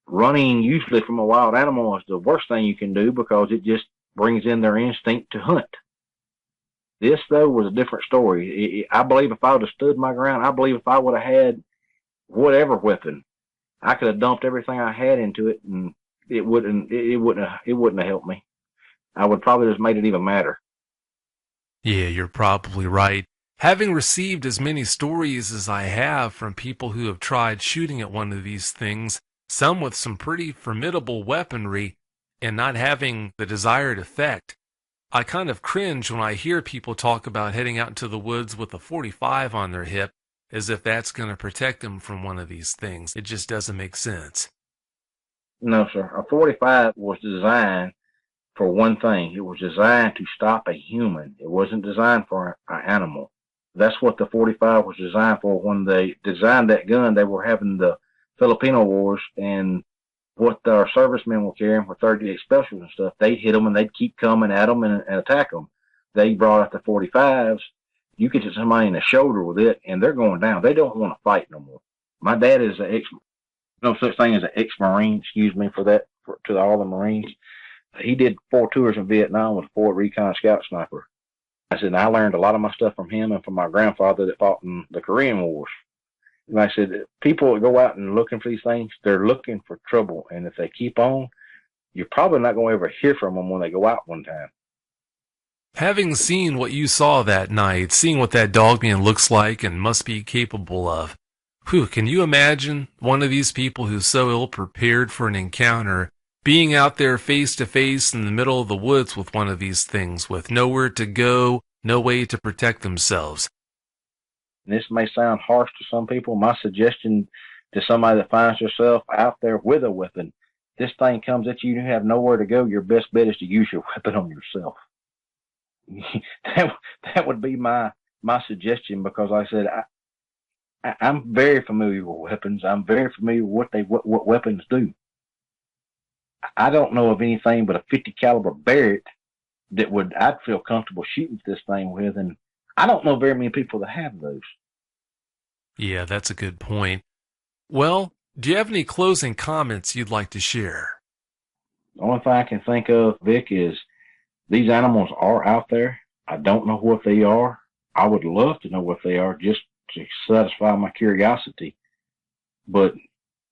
Running usually from a wild animal is the worst thing you can do because it just brings in their instinct to hunt. This, though, was a different story. I believe if I would have stood my ground, I believe if I would have had whatever weapon, I could have dumped everything I had into it, and it wouldn't have helped me. I would probably just made it even madder. Yeah, you're probably right. Having received as many stories as I have from people who have tried shooting at one of these things, some with some pretty formidable weaponry, and not having the desired effect, I kind of cringe when I hear people talk about heading out into the woods with a 45 on their hip, as if that's going to protect them from one of these things. It just doesn't make sense. No, sir. A 45 was designed for one thing. It was designed to stop a human. It wasn't designed for an animal. That's what the 45 was designed for. When they designed that gun, they were having the Filipino Wars, and what our servicemen were carrying for 38 specials and stuff, they'd hit them and they'd keep coming at them and attack them. They brought out the 45s. You could hit somebody in the shoulder with it, and they're going down. They don't want to fight no more. My dad is no such thing as an ex-Marine, excuse me for that, to all the Marines. He did 4 tours in Vietnam with a Ford Recon Scout Sniper. I said, I learned a lot of my stuff from him and from my grandfather that fought in the Korean Wars. And I said, people that go out and looking for these things, they're looking for trouble. And if they keep on, you're probably not going to ever hear from them when they go out one time. Having seen what you saw that night, seeing what that dogman looks like and must be capable of, can you imagine one of these people who's so ill-prepared for an encounter being out there face-to-face in the middle of the woods with one of these things, with nowhere to go, no way to protect themselves? This may sound harsh to some people. My suggestion to somebody that finds yourself out there with a weapon, this thing comes at you and you have nowhere to go, your best bet is to use your weapon on yourself. that would be my suggestion, because like I said, I'm very familiar with weapons. I'm very familiar with what weapons do. I don't know of anything but a 50 caliber Barrett that I'd feel comfortable shooting this thing with, and I don't know very many people that have those. Yeah, that's a good point. Well, do you have any closing comments you'd like to share? The only thing I can think of, Vic, is these animals are out there. I don't know what they are. I would love to know what they are just to satisfy my curiosity. But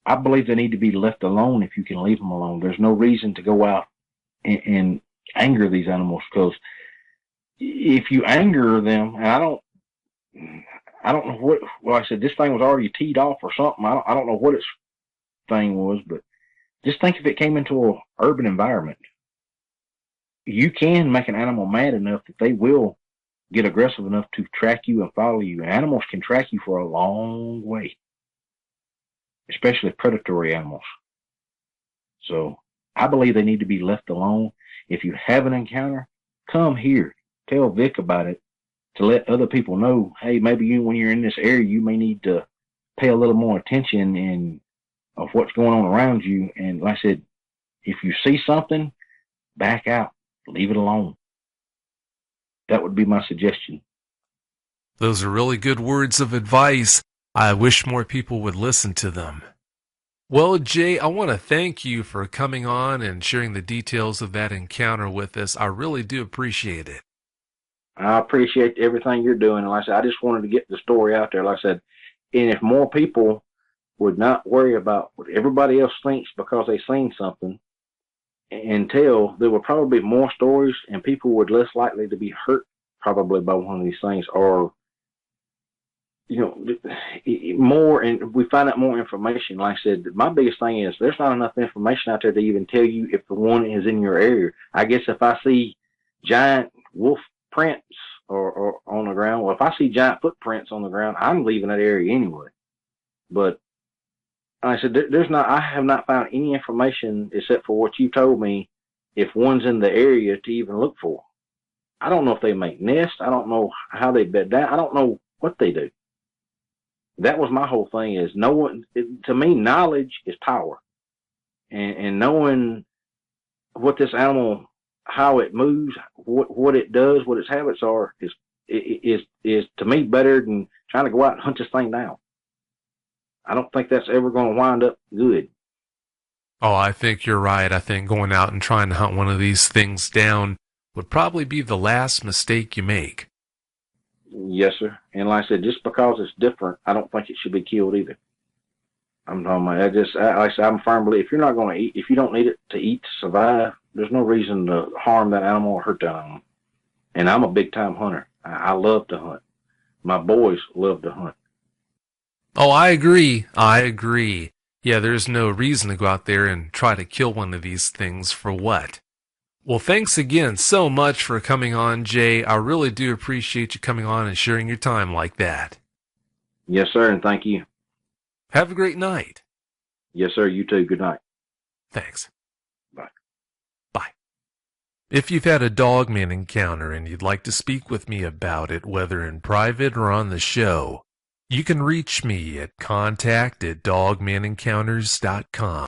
I believe they need to be left alone if you can leave them alone. There's no reason to go out and anger these animals, because if you anger them, and I don't know what. Well, I said this thing was already teed off or something. I don't know what its thing was, but just think if it came into an urban environment, you can make an animal mad enough that they will get aggressive enough to track you and follow you. And animals can track you for a long way, especially predatory animals. So I believe they need to be left alone. If you have an encounter, come here. Tell Vic about it to let other people know, hey, maybe when you're in this area, you may need to pay a little more attention and of what's going on around you. And like I said, if you see something, back out. Leave it alone. That would be my suggestion. Those are really good words of advice. I wish more people would listen to them. Well, Jay, I want to thank you for coming on and sharing the details of that encounter with us. I really do appreciate it. I appreciate everything you're doing. And like I said, I just wanted to get the story out there. Like I said, and if more people would not worry about what everybody else thinks because they've seen something, until there would probably be more stories and people would less likely to be hurt probably by one of these things, or more, and we find out more information. Like I said, my biggest thing is there's not enough information out there to even tell you if the one is in your area. I guess if I see giant wolf prints or on the ground, well, if I see giant footprints on the ground, I'm leaving that area anyway. But I said, I have not found any information except for what you told me, if one's in the area to even look for. I don't know if they make nests. I don't know how they bed down. I don't know what they do. That was my whole thing, is to me, knowledge is power. And knowing what this animal, how it moves, what it does, what its habits are, is to me better than trying to go out and hunt this thing down. I don't think that's ever going to wind up good. Oh, I think you're right. I think going out and trying to hunt one of these things down would probably be the last mistake you make. Yes, sir. And like I said, just because it's different, I don't think it should be killed either. I'm talking about, like I said, I'm firm believer, if you're not going to eat, if you don't need it to eat to survive, there's no reason to harm that animal or hurt that animal. And I'm a big time hunter. I love to hunt. My boys love to hunt. Oh, I agree. Yeah, there's no reason to go out there and try to kill one of these things for what? Well, thanks again so much for coming on, Jay. I really do appreciate you coming on and sharing your time like that. Yes, sir, and thank you. Have a great night. Yes, sir, you too. Good night. Thanks. Bye. Bye. If you've had a dogman encounter and you'd like to speak with me about it, whether in private or on the show, you can reach me at contact@dogmanencounters.com.